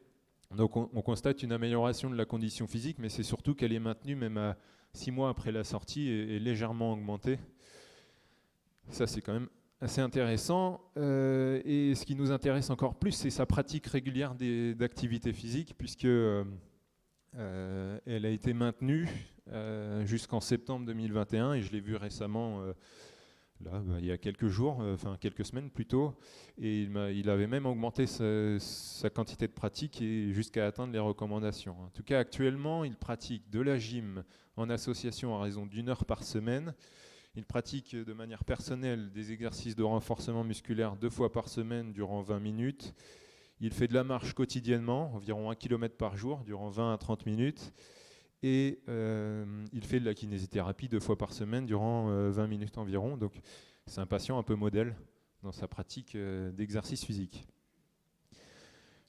Donc on constate une amélioration de la condition physique, mais c'est surtout qu'elle est maintenue même à 6 mois après la sortie et légèrement augmentée. Ça, c'est quand même assez intéressant. Et ce qui nous intéresse encore plus, c'est sa pratique régulière d'activité physique, puisque elle a été maintenue jusqu'en septembre 2021, et je l'ai vu récemment, il y a quelques jours, quelques semaines plutôt, et il avait même augmenté sa quantité de pratique et jusqu'à atteindre les recommandations. En tout cas, actuellement, il pratique de la gym en association à raison d'1 heure par semaine. Il pratique de manière personnelle des exercices de renforcement musculaire 2 fois par semaine durant 20 minutes. Il fait de la marche quotidiennement, environ 1 km par jour, durant 20 à 30 minutes. Et il fait de la kinésithérapie 2 fois par semaine, durant 20 minutes environ. Donc c'est un patient un peu modèle dans sa pratique d'exercice physique.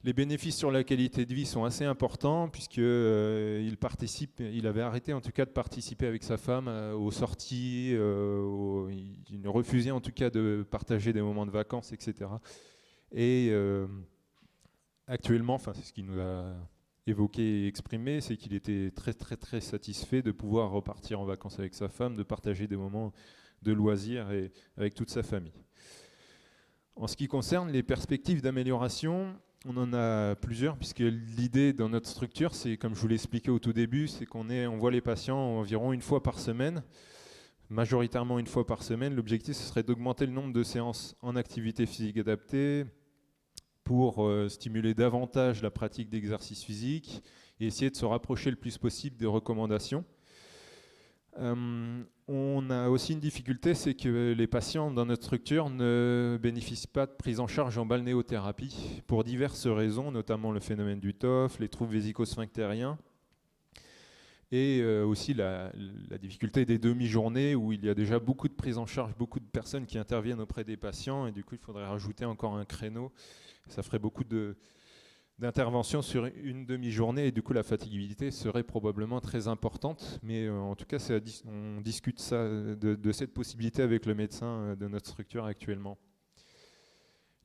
Les bénéfices sur la qualité de vie sont assez importants puisqu'il il avait arrêté en tout cas de participer avec sa femme aux sorties, il refusait en tout cas de partager des moments de vacances, etc. Et actuellement, c'est ce qu'il nous a évoqué et exprimé, c'est qu'il était très très très satisfait de pouvoir repartir en vacances avec sa femme, de partager des moments de loisirs et avec toute sa famille. En ce qui concerne les perspectives d'amélioration, on en a plusieurs, puisque l'idée dans notre structure, c'est, comme je vous l'ai expliqué au tout début, c'est qu'on voit les patients environ 1 fois par semaine, majoritairement 1 fois par semaine. L'objectif, ce serait d'augmenter le nombre de séances en activité physique adaptée pour stimuler davantage la pratique d'exercice physique et essayer de se rapprocher le plus possible des recommandations. On a aussi une difficulté, c'est que les patients dans notre structure ne bénéficient pas de prise en charge en balnéothérapie pour diverses raisons, notamment le phénomène du TOF, les troubles vésico-sphinctériens et aussi la difficulté des demi-journées où il y a déjà beaucoup de prise en charge, beaucoup de personnes qui interviennent auprès des patients et du coup il faudrait rajouter encore un créneau. Ça ferait beaucoup d'intervention sur une demi-journée et du coup la fatigabilité serait probablement très importante, mais en tout cas on discute de cette possibilité avec le médecin de notre structure actuellement.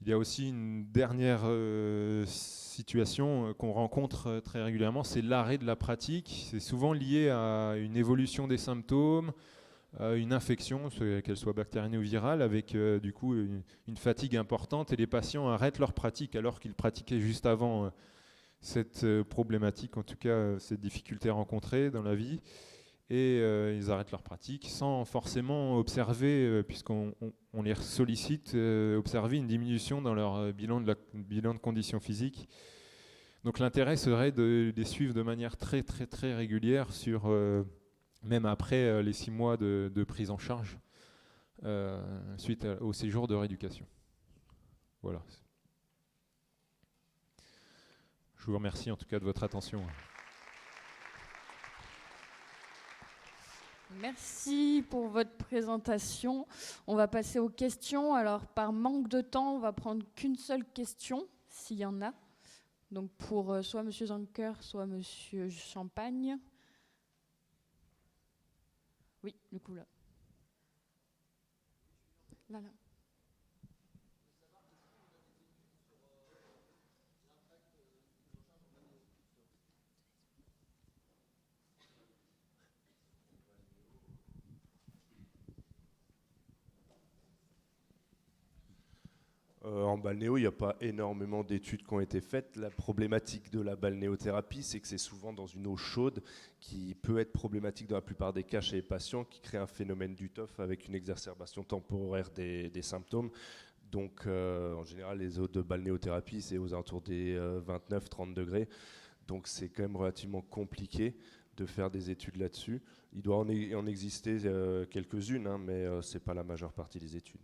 Il y a aussi une dernière situation qu'on rencontre très régulièrement, c'est l'arrêt de la pratique. C'est souvent lié à une évolution des symptômes, une infection, qu'elle soit bactérienne ou virale, avec du coup une fatigue importante, et les patients arrêtent leur pratique alors qu'ils pratiquaient juste avant cette problématique, en tout cas cette difficulté rencontrée dans la vie, et ils arrêtent leur pratique sans forcément observer, puisqu'on les sollicite, observer une diminution dans leur bilan de condition physique. Donc l'intérêt serait de les suivre de manière très très très régulière sur même après les 6 mois de prise en charge suite au séjour de rééducation. Voilà. Je vous remercie en tout cas de votre attention. Merci pour votre présentation. On va passer aux questions. Alors, par manque de temps, on va prendre qu'une seule question, s'il y en a. Donc pour soit Monsieur Zanker, soit Monsieur Champagne. Oui, du coup là. Là. En balnéo, il n'y a pas énormément d'études qui ont été faites. La problématique de la balnéothérapie, c'est que c'est souvent dans une eau chaude qui peut être problématique dans la plupart des cas chez les patients, qui crée un phénomène d'UTOF avec une exacerbation temporaire des symptômes. Donc en général, les eaux de balnéothérapie, c'est aux alentours des 29-30 degrés. Donc c'est quand même relativement compliqué de faire des études là-dessus. Il doit en exister quelques-unes, hein, mais ce n'est pas la majeure partie des études.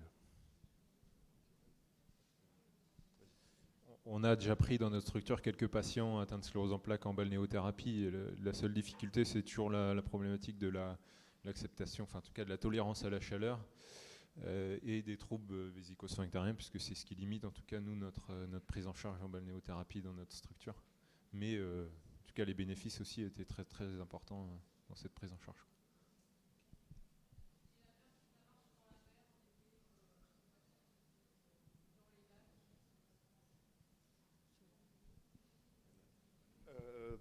On a déjà pris dans notre structure quelques patients atteints de sclérose en plaques en balnéothérapie. La seule difficulté, c'est toujours la problématique de l'acceptation, enfin en tout cas de la tolérance à la chaleur et des troubles vésico-sphinctériens, puisque c'est ce qui limite en tout cas nous notre prise en charge en balnéothérapie dans notre structure. Mais en tout cas les bénéfices aussi étaient très très importants dans cette prise en charge.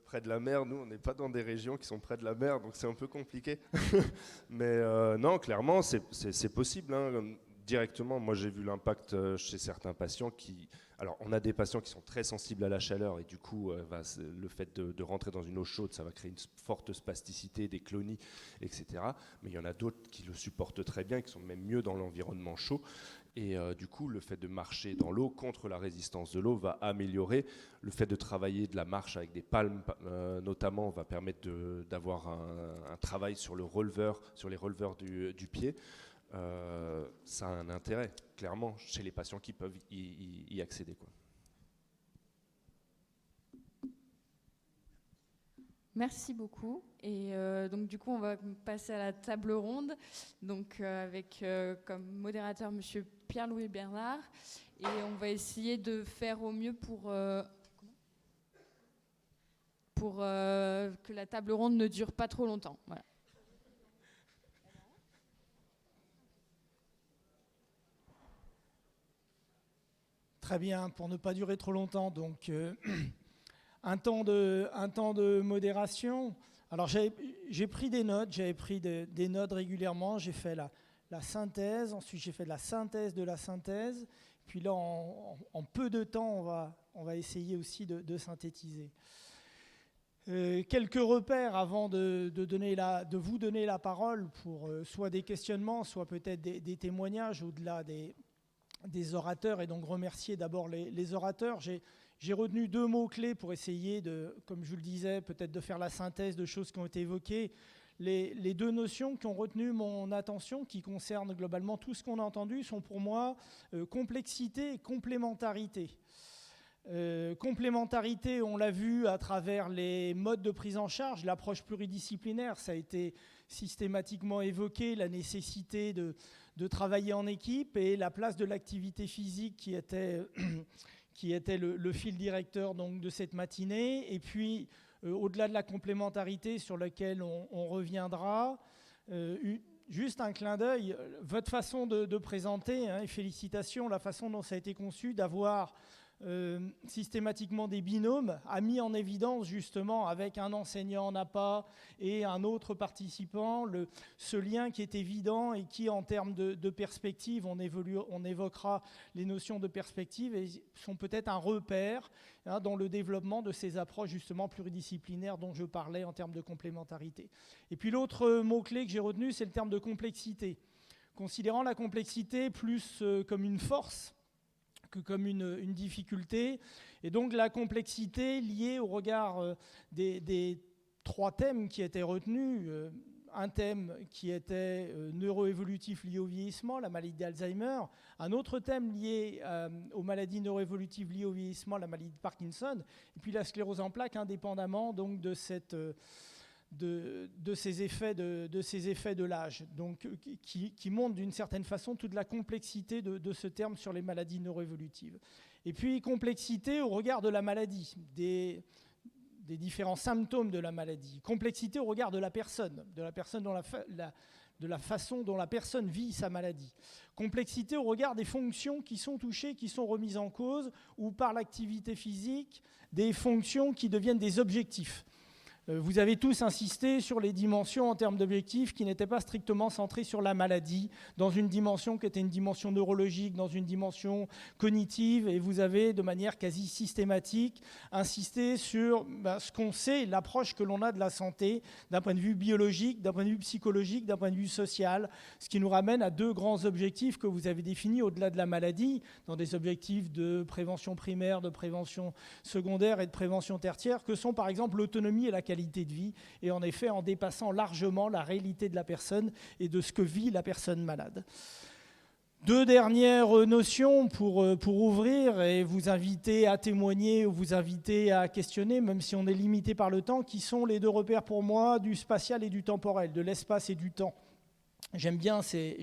Près de la mer, nous, on n'est pas dans des régions qui sont près de la mer, donc c'est un peu compliqué. Mais non, clairement, c'est possible. Hein. Directement, moi, j'ai vu l'impact chez certains patients qui... Alors, on a des patients qui sont très sensibles à la chaleur, et du coup, le fait de rentrer dans une eau chaude, ça va créer une forte spasticité, des clonies, etc. Mais il y en a d'autres qui le supportent très bien, qui sont même mieux dans l'environnement chaud. Et du coup, le fait de marcher dans l'eau contre la résistance de l'eau va améliorer. Le fait de travailler de la marche avec des palmes, notamment, va permettre d'avoir un travail sur le releveur, sur les releveurs du pied. Ça a un intérêt, clairement, chez les patients qui peuvent y accéder, quoi. Merci beaucoup. Et donc du coup, on va passer à la table ronde, donc avec comme modérateur Monsieur Pierre-Louis Bernard, et on va essayer de faire au mieux pour que la table ronde ne dure pas trop longtemps. Voilà. Très bien, pour ne pas durer trop longtemps, donc un temps de modération. Alors j'ai pris des notes, j'avais pris des notes régulièrement, j'ai fait la synthèse, ensuite j'ai fait de la synthèse de la synthèse, puis là en peu de temps on va essayer aussi de synthétiser. Quelques repères avant de vous donner la parole pour soit des questionnements, soit peut-être des témoignages au-delà des orateurs, et donc remercier d'abord les orateurs. J'ai retenu 2 mots-clés pour essayer comme je vous le disais, peut-être de faire la synthèse de choses qui ont été évoquées. Les 2 notions qui ont retenu mon attention, qui concernent globalement tout ce qu'on a entendu, sont pour moi complexité et complémentarité. Complémentarité, on l'a vu à travers les modes de prise en charge, l'approche pluridisciplinaire, ça a été systématiquement évoqué, la nécessité de travailler en équipe et la place de l'activité physique qui était le fil directeur donc, de cette matinée. Et puis, au-delà de la complémentarité sur laquelle on reviendra, juste un clin d'œil, votre façon de présenter, hein, et félicitations, la façon dont ça a été conçu, d'avoir systématiquement des binômes, a mis en évidence justement avec un enseignant en APA et un autre participant ce lien qui est évident et qui en termes de perspective, on évoquera les notions de perspective et sont peut-être un repère dans le développement de ces approches justement pluridisciplinaires dont je parlais en termes de complémentarité. Et puis l'autre mot-clé que j'ai retenu, c'est le terme de complexité. Considérant la complexité plus comme une force que comme une difficulté. Et donc la complexité liée au regard des 3 thèmes qui étaient retenus. Un thème qui était neuroévolutif lié au vieillissement, la maladie d'Alzheimer. Un autre thème lié aux maladies neuroévolutives liées au vieillissement, la maladie de Parkinson. Et puis la sclérose en plaques, indépendamment donc de ces effets de l'âge, donc qui montrent d'une certaine façon toute la complexité de ce terme sur les maladies neuroévolutives. Et puis complexité au regard de la maladie, des différents symptômes de la maladie. Complexité au regard de la personne de la façon dont la personne vit sa maladie. Complexité au regard des fonctions qui sont touchées, qui sont remises en cause, ou par l'activité physique, des fonctions qui deviennent des objectifs. Vous avez tous insisté sur les dimensions en termes d'objectifs qui n'étaient pas strictement centrées sur la maladie, dans une dimension qui était une dimension neurologique, dans une dimension cognitive, et vous avez de manière quasi systématique insisté sur ce qu'on sait, l'approche que l'on a de la santé, d'un point de vue biologique, d'un point de vue psychologique, d'un point de vue social, ce qui nous ramène à 2 grands objectifs que vous avez définis au-delà de la maladie, dans des objectifs de prévention primaire, de prévention secondaire et de prévention tertiaire, que sont par exemple l'autonomie et la qualité de vie, et en effet en dépassant largement la réalité de la personne et de ce que vit la personne malade. 2 dernières notions pour ouvrir et vous inviter à témoigner ou vous inviter à questionner, même si on est limité par le temps, qui sont les 2 repères pour moi du spatial et du temporel, de l'espace et du temps. J'aime bien ces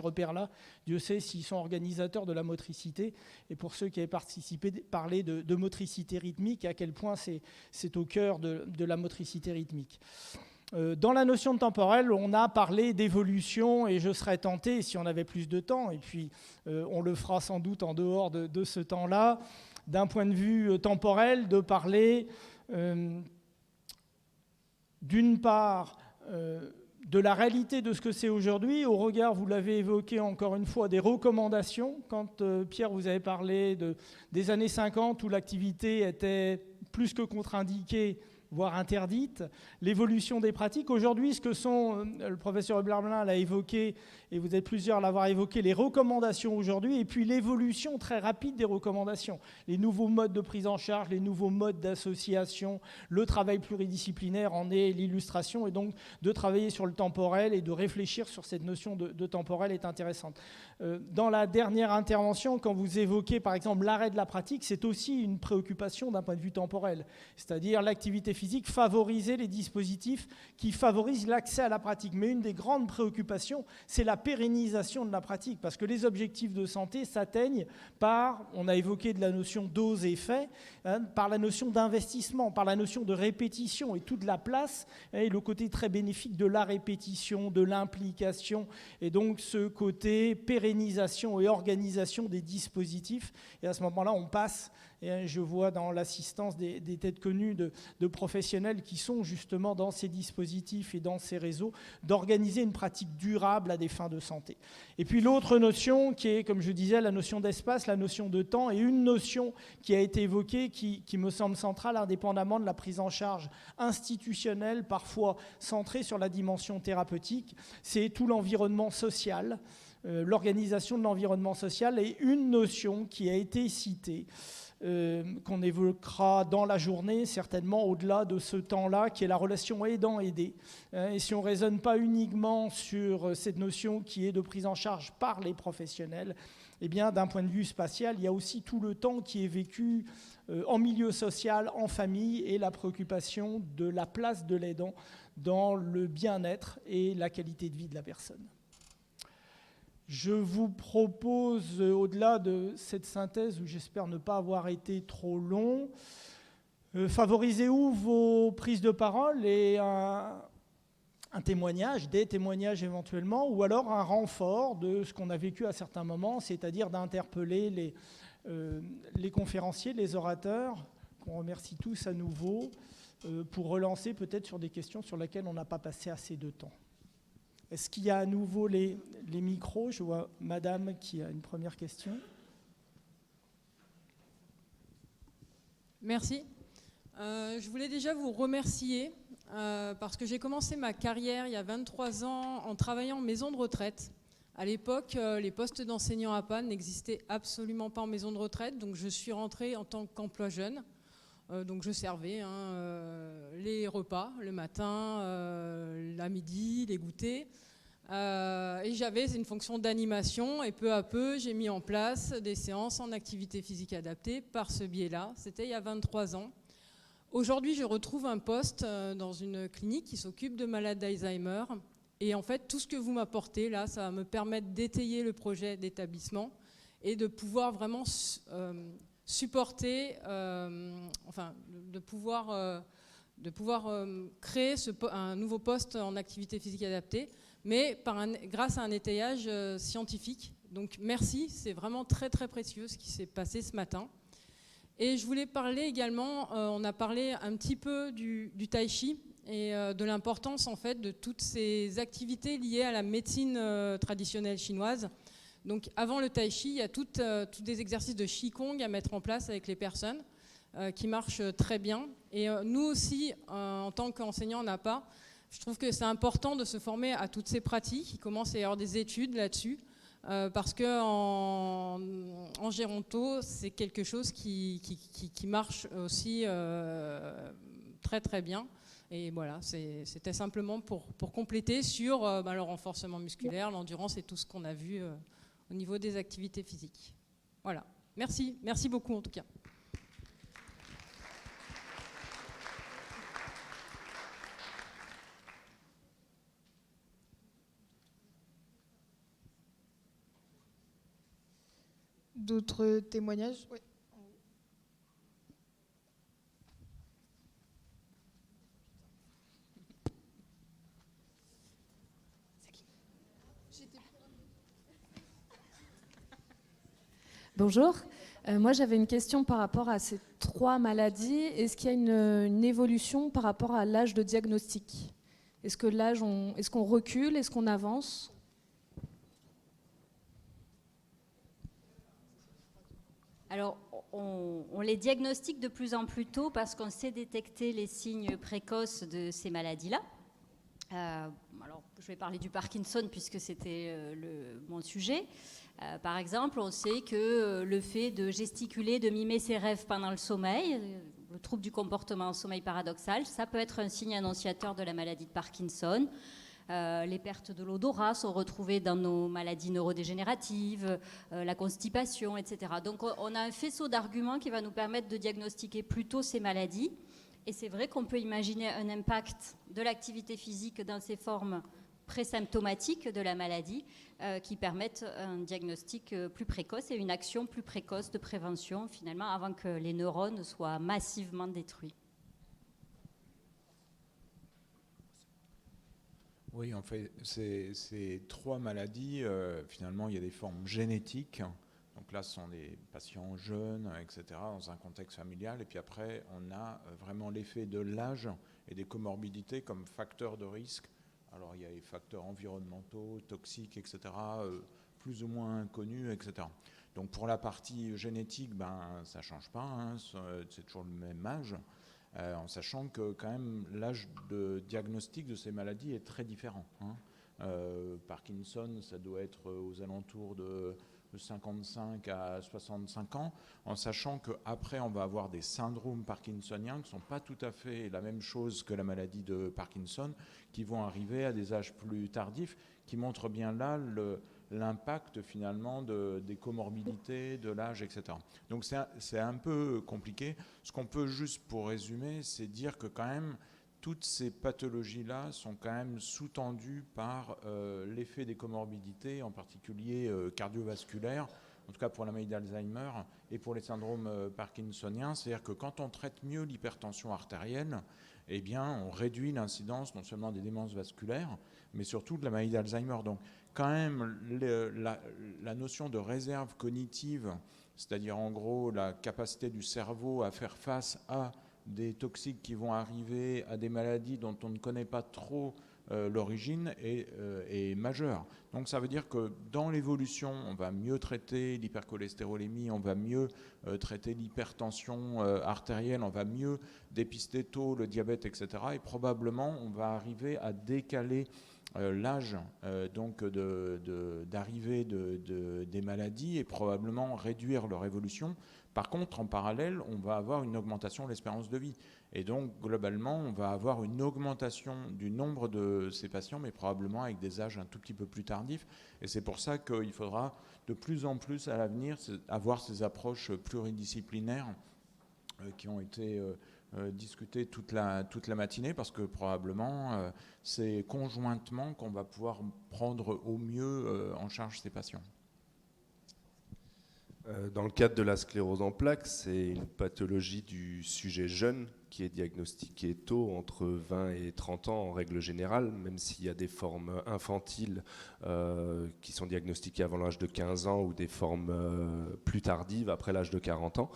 repères-là. Dieu sait s'ils sont organisateurs de la motricité. Et pour ceux qui avaient participé, parler de motricité rythmique, à quel point c'est au cœur de la motricité rythmique. Dans la notion de temporel, on a parlé d'évolution et je serais tenté, si on avait plus de temps, et puis on le fera sans doute en dehors de ce temps-là, d'un point de vue temporel, de parler d'une part de la réalité de ce que c'est aujourd'hui, au regard, vous l'avez évoqué encore une fois, des recommandations. Quand Pierre, vous avez parlé des années 50 où l'activité était plus que contre-indiquée, voire interdite, l'évolution des pratiques. Aujourd'hui, ce que sont, le professeur Blin l'a évoqué, et vous êtes plusieurs à l'avoir évoqué, les recommandations aujourd'hui, et puis l'évolution très rapide des recommandations. Les nouveaux modes de prise en charge, les nouveaux modes d'association, le travail pluridisciplinaire en est l'illustration, et donc de travailler sur le temporel et de réfléchir sur cette notion de temporel est intéressante. Dans la dernière intervention, quand vous évoquez par exemple l'arrêt de la pratique, c'est aussi une préoccupation d'un point de vue temporel, c'est-à-dire l'activité physique, favoriser les dispositifs qui favorisent l'accès à la pratique. Mais une des grandes préoccupations, c'est la pérennisation de la pratique, parce que les objectifs de santé s'atteignent par, on a évoqué de la notion dose-effet, par la notion d'investissement, par la notion de répétition, et toute la place, et le côté très bénéfique de la répétition, de l'implication, et donc ce côté pérennisation et organisation des dispositifs. Et à ce moment-là, on passe, et je vois dans l'assistance des têtes connues de professionnels qui sont justement dans ces dispositifs et dans ces réseaux, d'organiser une pratique durable à des fins de santé. Et puis l'autre notion qui est, comme je disais, la notion d'espace, la notion de temps, et une notion qui a été évoquée, qui me semble centrale, indépendamment de la prise en charge institutionnelle, parfois centrée sur la dimension thérapeutique, c'est tout l'environnement social, l'organisation de l'environnement social, et une notion qui a été citée, qu'on évoquera dans la journée, certainement au-delà de ce temps-là, qui est la relation aidant-aidé. Et si on ne raisonne pas uniquement sur cette notion qui est de prise en charge par les professionnels, eh bien, d'un point de vue spatial, il y a aussi tout le temps qui est vécu en milieu social, en famille, et la préoccupation de la place de l'aidant dans le bien-être et la qualité de vie de la personne. Je vous propose, au-delà de cette synthèse, où j'espère ne pas avoir été trop long, favorisez où vos prises de parole et un témoignage, des témoignages éventuellement, ou alors un renfort de ce qu'on a vécu à certains moments, c'est-à-dire d'interpeller les conférenciers, les orateurs, qu'on remercie tous à nouveau, pour relancer peut-être sur des questions sur lesquelles on n'a pas passé assez de temps. Est-ce qu'il y a à nouveau les micros? Je vois madame qui a une première question. Merci. Je voulais déjà vous remercier parce que j'ai commencé ma carrière il y a 23 ans en travaillant en maison de retraite. À l'époque, les postes d'enseignants à Panne n'existaient absolument pas en maison de retraite, donc je suis rentrée en tant qu'emploi jeune. Donc je servais les repas le matin, la midi, les goûters. Et j'avais une fonction d'animation et peu à peu, j'ai mis en place des séances en activité physique adaptée par ce biais-là. C'était il y a 23 ans. Aujourd'hui, je retrouve un poste dans une clinique qui s'occupe de malades d'Alzheimer. Et en fait, tout ce que vous m'apportez là, ça va me permettre d'étayer le projet d'établissement et de pouvoir vraiment supporter, de pouvoir créer un nouveau poste en activité physique adaptée, mais grâce à un étayage scientifique. Donc merci, c'est vraiment très très précieux ce qui s'est passé ce matin. Et je voulais parler également, on a parlé un petit peu du tai chi et de l'importance en fait de toutes ces activités liées à la médecine traditionnelle chinoise. Donc avant le tai chi, il y a tous des exercices de qigong à mettre en place avec les personnes qui marchent très bien. Et nous aussi, en tant qu'enseignants en APA, je trouve que c'est important de se former à toutes ces pratiques. Il commence à y avoir des études là-dessus. Parce qu'en géronto, c'est quelque chose qui marche aussi très très bien. Et voilà, c'était simplement pour compléter sur le renforcement musculaire, l'endurance et tout ce qu'on a vu au niveau des activités physiques. Voilà, merci beaucoup en tout cas. D'autres témoignages? Oui. Bonjour. Moi, j'avais une question par rapport à ces 3 maladies. Est-ce qu'il y a une évolution par rapport à l'âge de diagnostic? Est-ce qu'on recule? Est-ce qu'on avance? Alors, on les diagnostique de plus en plus tôt parce qu'on sait détecter les signes précoces de ces maladies-là. Alors, je vais parler du Parkinson puisque c'était mon sujet. Par exemple, on sait que le fait de gesticuler, de mimer ses rêves pendant le sommeil, le trouble du comportement en sommeil paradoxal, ça peut être un signe annonciateur de la maladie de Parkinson. Les pertes de l'odorat sont retrouvées dans nos maladies neurodégénératives, la constipation, etc. Donc on a un faisceau d'arguments qui va nous permettre de diagnostiquer plus tôt ces maladies. Et c'est vrai qu'on peut imaginer un impact de l'activité physique dans ces formes présymptomatiques de la maladie qui permettent un diagnostic plus précoce et une action plus précoce de prévention, finalement, avant que les neurones soient massivement détruits. Oui, en fait, ces 3 maladies, finalement, il y a des formes génétiques. Donc là, ce sont des patients jeunes, etc., dans un contexte familial. Et puis après, on a vraiment l'effet de l'âge et des comorbidités comme facteurs de risque. Alors, il y a les facteurs environnementaux, toxiques, etc., plus ou moins connus, etc. Donc, pour la partie génétique, ça ne change pas, hein, c'est toujours le même âge. En sachant que quand même l'âge de diagnostic de ces maladies est très différent. Parkinson, ça doit être aux alentours de 55 à 65 ans, en sachant qu'après on va avoir des syndromes parkinsoniens qui ne sont pas tout à fait la même chose que la maladie de Parkinson, qui vont arriver à des âges plus tardifs, qui montrent bien là l'impact finalement des comorbidités, de l'âge, etc. Donc c'est un peu compliqué. Ce qu'on peut juste pour résumer, c'est dire que quand même toutes ces pathologies-là sont quand même sous-tendues par l'effet des comorbidités, en particulier cardiovasculaires, en tout cas pour la maladie d'Alzheimer et pour les syndromes parkinsoniens. C'est-à-dire que quand on traite mieux l'hypertension artérielle, eh bien, on réduit l'incidence non seulement des démences vasculaires, mais surtout de la maladie d'Alzheimer. Donc, quand même, la notion de réserve cognitive, c'est-à-dire en gros la capacité du cerveau à faire face à des toxiques qui vont arriver, à des maladies dont on ne connaît pas trop l'origine, est majeure. Donc ça veut dire que dans l'évolution, on va mieux traiter l'hypercholestérolémie, on va mieux traiter l'hypertension artérielle, on va mieux dépister tôt le diabète, etc. Et probablement, on va arriver à décaler l'âge donc d'arrivée des maladies et probablement réduire leur évolution. Par contre, en parallèle, on va avoir une augmentation de l'espérance de vie. Et donc, globalement, on va avoir une augmentation du nombre de ces patients, mais probablement avec des âges un tout petit peu plus tardifs. Et c'est pour ça qu'il faudra de plus en plus à l'avenir avoir ces approches pluridisciplinaires qui ont été discutées toute la matinée, parce que probablement, c'est conjointement qu'on va pouvoir prendre au mieux en charge ces patients. Dans le cadre de la sclérose en plaques, c'est une pathologie du sujet jeune qui est diagnostiquée tôt, entre 20 et 30 ans en règle générale, même s'il y a des formes infantiles qui sont diagnostiquées avant l'âge de 15 ans ou des formes plus tardives après l'âge de 40 ans.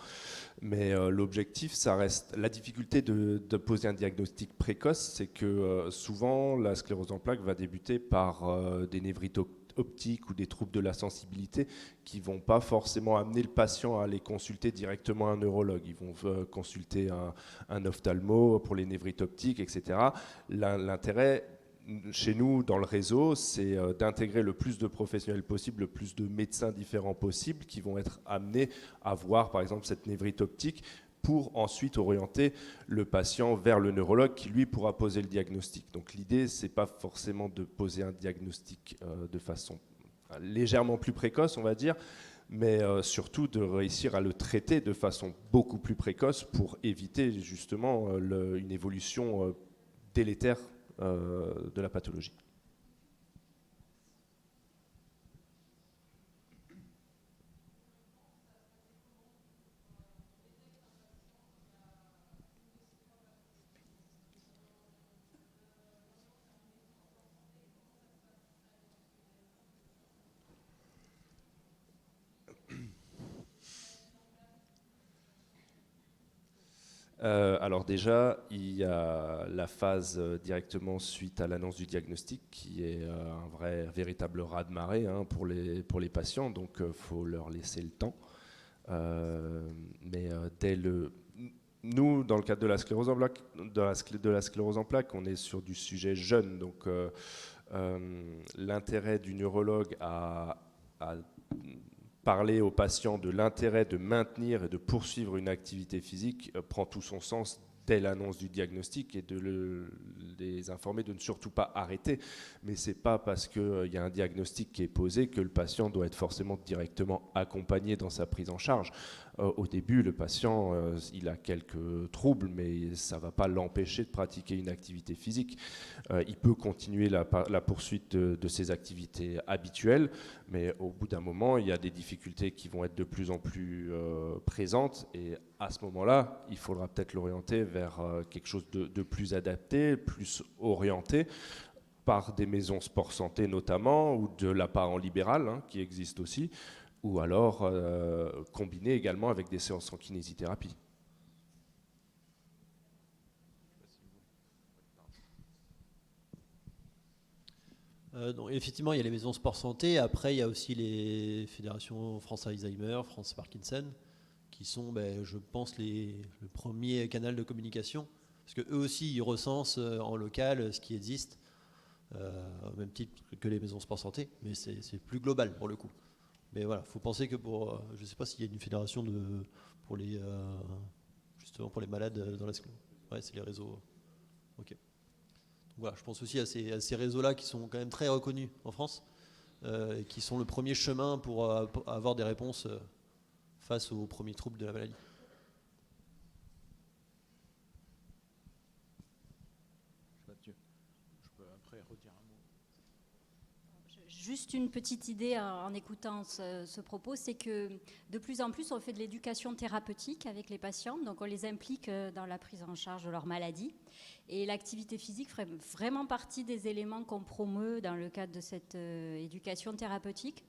Mais l'objectif, ça reste... La difficulté de poser un diagnostic précoce, c'est que souvent la sclérose en plaques va débuter par des névrites optiques ou des troubles de la sensibilité qui ne vont pas forcément amener le patient à aller consulter directement un neurologue. Ils vont consulter un ophtalmo pour les névrites optiques, etc. L'intérêt chez nous, dans le réseau, c'est d'intégrer le plus de professionnels possible, le plus de médecins différents possibles qui vont être amenés à voir, par exemple, cette névrite optique pour ensuite orienter le patient vers le neurologue qui, lui, pourra poser le diagnostic. Donc l'idée, ce n'est pas forcément de poser un diagnostic de façon légèrement plus précoce, on va dire, mais surtout de réussir à le traiter de façon beaucoup plus précoce pour éviter justement une évolution délétère de la pathologie. Alors déjà, il y a la phase directement suite à l'annonce du diagnostic qui est un véritable raz-de-marée pour les patients, donc il faut leur laisser le temps. Mais nous, dans le cadre de la sclérose en plaques, on est sur du sujet jeune, donc l'intérêt du neurologue à parler aux patients de l'intérêt de maintenir et de poursuivre une activité physique prend tout son sens dès l'annonce du diagnostic et de les informer de ne surtout pas arrêter. Mais ce n'est pas parce qu'il y a un diagnostic qui est posé que le patient doit être forcément directement accompagné dans sa prise en charge. Au début, le patient, il a quelques troubles, mais ça ne va pas l'empêcher de pratiquer une activité physique. Il peut continuer la poursuite de ses activités habituelles, mais au bout d'un moment, il y a des difficultés qui vont être de plus en plus présentes, et à ce moment-là, il faudra peut-être l'orienter vers quelque chose de plus adapté, plus orienté, par des maisons sport santé notamment, ou de l'APA en libéral, qui existe aussi, ou alors combiné également avec des séances en kinésithérapie. Donc, effectivement, il y a les maisons sport santé. Après, il y a aussi les fédérations France Alzheimer, France Parkinson, qui sont, je pense, le premier canal de communication. Parce qu'eux aussi, ils recensent en local ce qui existe, au même titre que les maisons sport santé, mais c'est plus global pour le coup. Mais voilà, il faut penser que je ne sais pas s'il y a une fédération pour les malades dans la sclérose. Ouais, c'est les réseaux. Ok. Voilà, je pense aussi à ces réseaux-là qui sont quand même très reconnus en France, et qui sont le premier chemin pour avoir des réponses face aux premiers troubles de la maladie. Je peux après redire un mot. Juste une petite idée en écoutant ce propos, c'est que de plus en plus on fait de l'éducation thérapeutique avec les patients, donc on les implique dans la prise en charge de leur maladie, et l'activité physique ferait vraiment partie des éléments qu'on promeut dans le cadre de cette éducation thérapeutique.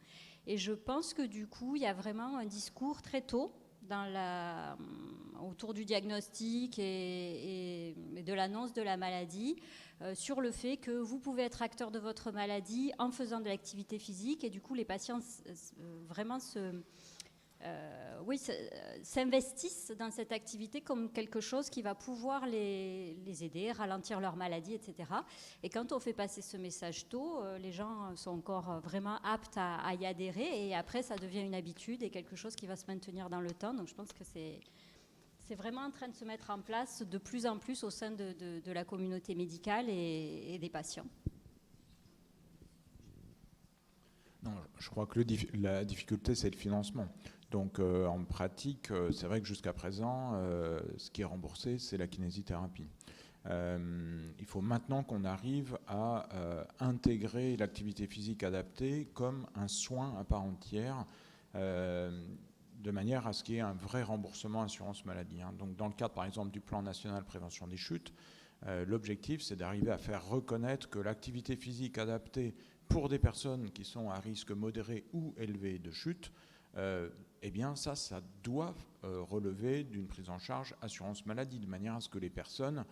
Et je pense que du coup il y a vraiment un discours très tôt autour du diagnostic et de l'annonce de la maladie, sur le fait que vous pouvez être acteur de votre maladie en faisant de l'activité physique, et du coup les patients vraiment s'investissent dans cette activité comme quelque chose qui va pouvoir les aider, ralentir leur maladie, etc. Et quand on fait passer ce message tôt, les gens sont encore vraiment aptes à y adhérer, et après ça devient une habitude et quelque chose qui va se maintenir dans le temps. Donc je pense que c'est vraiment en train de se mettre en place de plus en plus au sein de la communauté médicale et des patients. Non, je crois que la difficulté, c'est le financement. Donc en pratique, c'est vrai que jusqu'à présent, ce qui est remboursé, c'est la kinésithérapie. Il faut maintenant qu'on arrive à intégrer l'activité physique adaptée comme un soin à part entière de manière à ce qu'il y ait un vrai remboursement assurance maladie. Donc dans le cadre par exemple du plan national prévention des chutes, l'objectif c'est d'arriver à faire reconnaître que l'activité physique adaptée pour des personnes qui sont à risque modéré ou élevé de chute, eh bien ça doit relever d'une prise en charge assurance maladie, de manière à ce que les personnes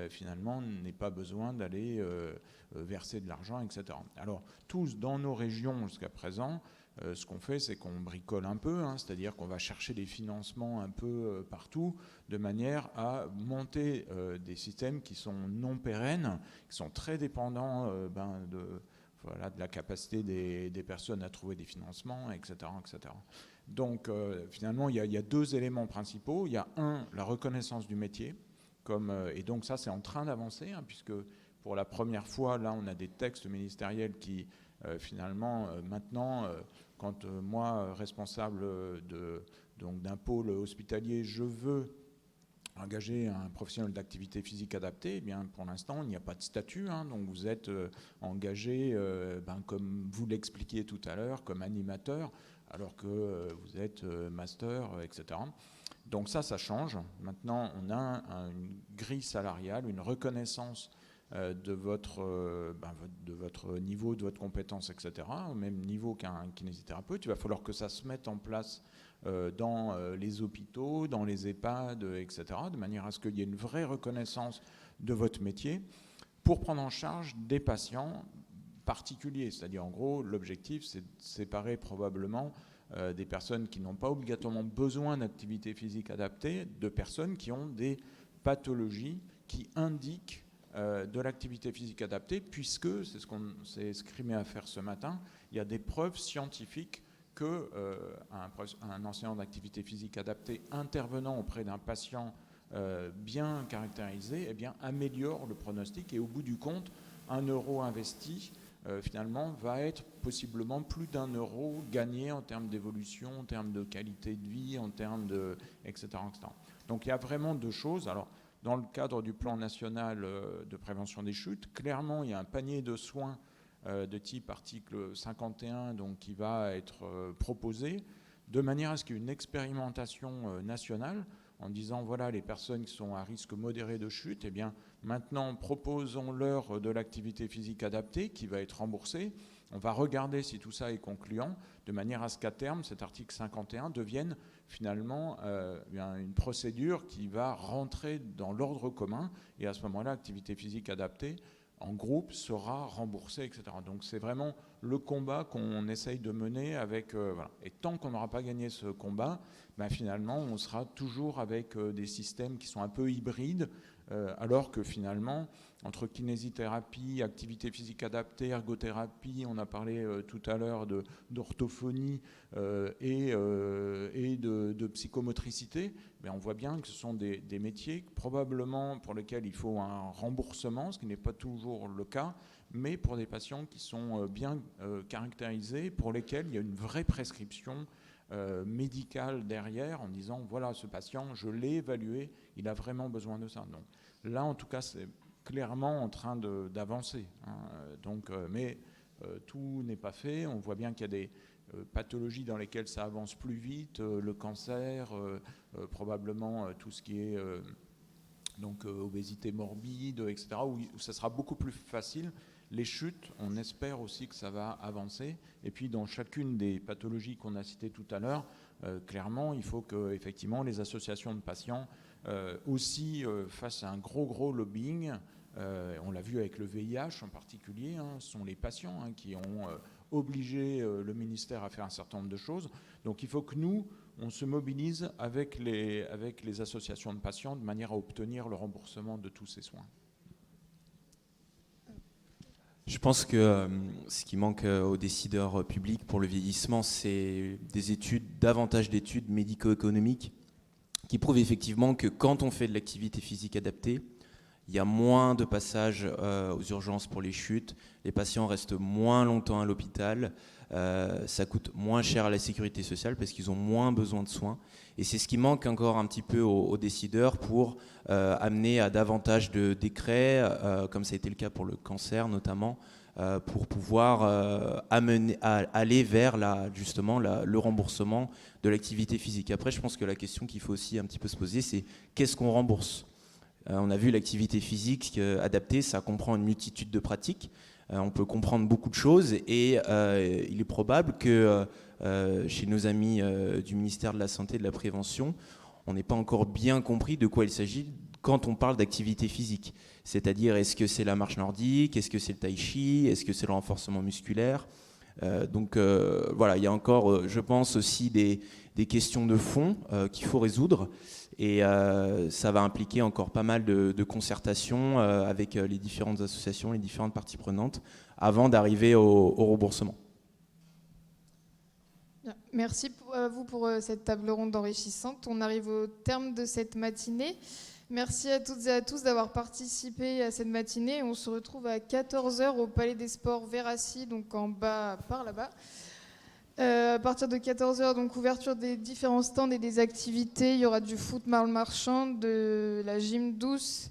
finalement n'aient pas besoin d'aller verser de l'argent, etc. Alors tous dans nos régions jusqu'à présent, ce qu'on fait, c'est qu'on bricole un peu, c'est-à-dire qu'on va chercher des financements un peu partout, de manière à monter des systèmes qui sont non pérennes, qui sont très dépendants de la capacité des personnes à trouver des financements, etc. etc. Donc finalement, il y a deux éléments principaux. Il y a la reconnaissance du métier, et donc ça c'est en train d'avancer, puisque pour la première fois, là on a des textes ministériels qui finalement maintenant, quand moi, responsable d'un pôle hospitalier, je veux engager un professionnel d'activité physique adaptée, eh bien pour l'instant il n'y a pas de statut, donc vous êtes engagé, comme vous l'expliquiez tout à l'heure, comme animateur, alors que vous êtes master, etc. Donc ça change. Maintenant on a une grille salariale, une reconnaissance de votre niveau, de votre compétence, etc., au même niveau qu'un kinésithérapeute. Il va falloir que ça se mette en place dans les hôpitaux, dans les EHPAD, etc., de manière à ce qu'il y ait une vraie reconnaissance de votre métier pour prendre en charge des patients particuliers. C'est-à-dire, en gros, l'objectif, c'est de séparer probablement des personnes qui n'ont pas obligatoirement besoin d'activité physique adaptée de personnes qui ont des pathologies qui indiquent de l'activité physique adaptée, puisque, c'est ce qu'on s'est escrimé à faire ce matin, il y a des preuves scientifiques qu'un enseignant d'activité physique adaptée intervenant auprès d'un patient bien caractérisé, eh bien, améliore le pronostic, et au bout du compte, 1 euro investi finalement va être possiblement plus d'1 euro gagné en termes d'évolution, en termes de qualité de vie, en termes de etc., etc. Donc il y a vraiment deux choses. Alors dans le cadre du plan national de prévention des chutes, clairement il y a un panier de soins de type article 51 donc, qui va être proposé, de manière à ce qu'il y ait une expérimentation nationale en disant voilà, les personnes qui sont à risque modéré de chute, eh bien maintenant proposons-leur de l'activité physique adaptée qui va être remboursée. On va regarder si tout ça est concluant, de manière à ce qu'à terme, cet article 51 devienne finalement une procédure qui va rentrer dans l'ordre commun, et à ce moment-là, l'activité physique adaptée en groupe sera remboursée, etc. Donc c'est vraiment le combat qu'on essaye de mener avec... voilà. Et tant qu'on n'aura pas gagné ce combat, finalement, on sera toujours avec des systèmes qui sont un peu hybrides, alors que finalement, entre kinésithérapie, activité physique adaptée, ergothérapie, on a parlé tout à l'heure d'orthophonie et de psychomotricité, on voit bien que ce sont des métiers probablement pour lesquels il faut un remboursement, ce qui n'est pas toujours le cas, mais pour des patients qui sont bien caractérisés, pour lesquels il y a une vraie prescription médicale derrière, en disant voilà, ce patient, je l'ai évalué, il a vraiment besoin de ça. Donc là, en tout cas, c'est clairement en train d'avancer. Mais tout n'est pas fait. On voit bien qu'il y a des pathologies dans lesquelles ça avance plus vite, le cancer, probablement tout ce qui est obésité morbide, etc., où ça sera beaucoup plus facile. Les chutes, on espère aussi que ça va avancer. Et puis dans chacune des pathologies qu'on a citées tout à l'heure, clairement, il faut que effectivement les associations de patients aussi fassent un gros lobbying. On l'a vu avec le VIH en particulier, ce sont les patients qui ont obligé le ministère à faire un certain nombre de choses. Donc il faut que nous, on se mobilise avec les associations de patients de manière à obtenir le remboursement de tous ces soins. Je pense que ce qui manque aux décideurs publics pour le vieillissement, c'est davantage d'études médico-économiques qui prouvent effectivement que quand on fait de l'activité physique adaptée, il y a moins de passages aux urgences pour les chutes, les patients restent moins longtemps à l'hôpital, ça coûte moins cher à la sécurité sociale parce qu'ils ont moins besoin de soins. Et c'est ce qui manque encore un petit peu aux décideurs pour amener à davantage de décrets, comme ça a été le cas pour le cancer notamment, pour pouvoir aller vers justement le remboursement de l'activité physique. Après, je pense que la question qu'il faut aussi un petit peu se poser, c'est qu'est-ce qu'on rembourse ? On a vu l'activité physique adaptée, ça comprend une multitude de pratiques. On peut comprendre beaucoup de choses et il est probable que chez nos amis du ministère de la Santé et de la Prévention, on n'ait pas encore bien compris de quoi il s'agit quand on parle d'activité physique. C'est-à-dire, est-ce que c'est la marche nordique, est-ce que c'est le tai chi, est-ce que c'est le renforcement musculaire ? Donc voilà, il y a encore, je pense, aussi des questions de fond qu'il faut résoudre. Et ça va impliquer encore pas mal de concertations avec les différentes associations, les différentes parties prenantes, avant d'arriver au remboursement. Merci à vous pour cette table ronde enrichissante. On arrive au terme de cette matinée. Merci à toutes et à tous d'avoir participé à cette matinée. On se retrouve à 14h au Palais des Sports Verassi, donc en bas, par là-bas. À partir de 14h, donc ouverture des différents stands et des activités. Il y aura du foot marchand, de la gym douce,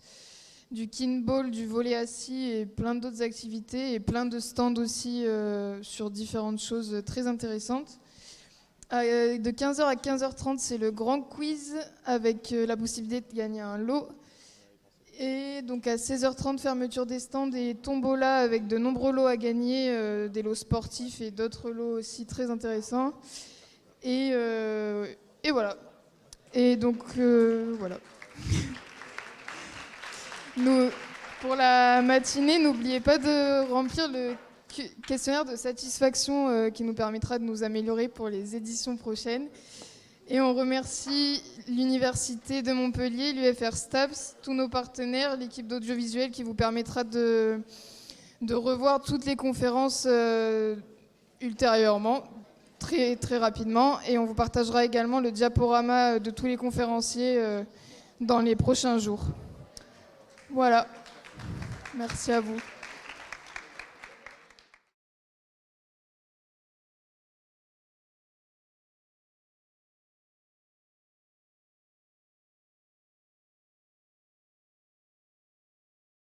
du kinball, du volley assis et plein d'autres activités et plein de stands aussi sur différentes choses très intéressantes. De 15h à 15h30, c'est le grand quiz avec la possibilité de gagner un lot. Et donc à 16h30, fermeture des stands et tombola avec de nombreux lots à gagner, des lots sportifs et d'autres lots aussi très intéressants. Et voilà. Et donc voilà. Pour la matinée, n'oubliez pas de remplir le questionnaire de satisfaction qui nous permettra de nous améliorer pour les éditions prochaines. Et on remercie l'Université de Montpellier, l'UFR STAPS, tous nos partenaires, l'équipe d'audiovisuel qui vous permettra de revoir toutes les conférences ultérieurement, très, très rapidement. Et on vous partagera également le diaporama de tous les conférenciers dans les prochains jours. Voilà. Merci à vous.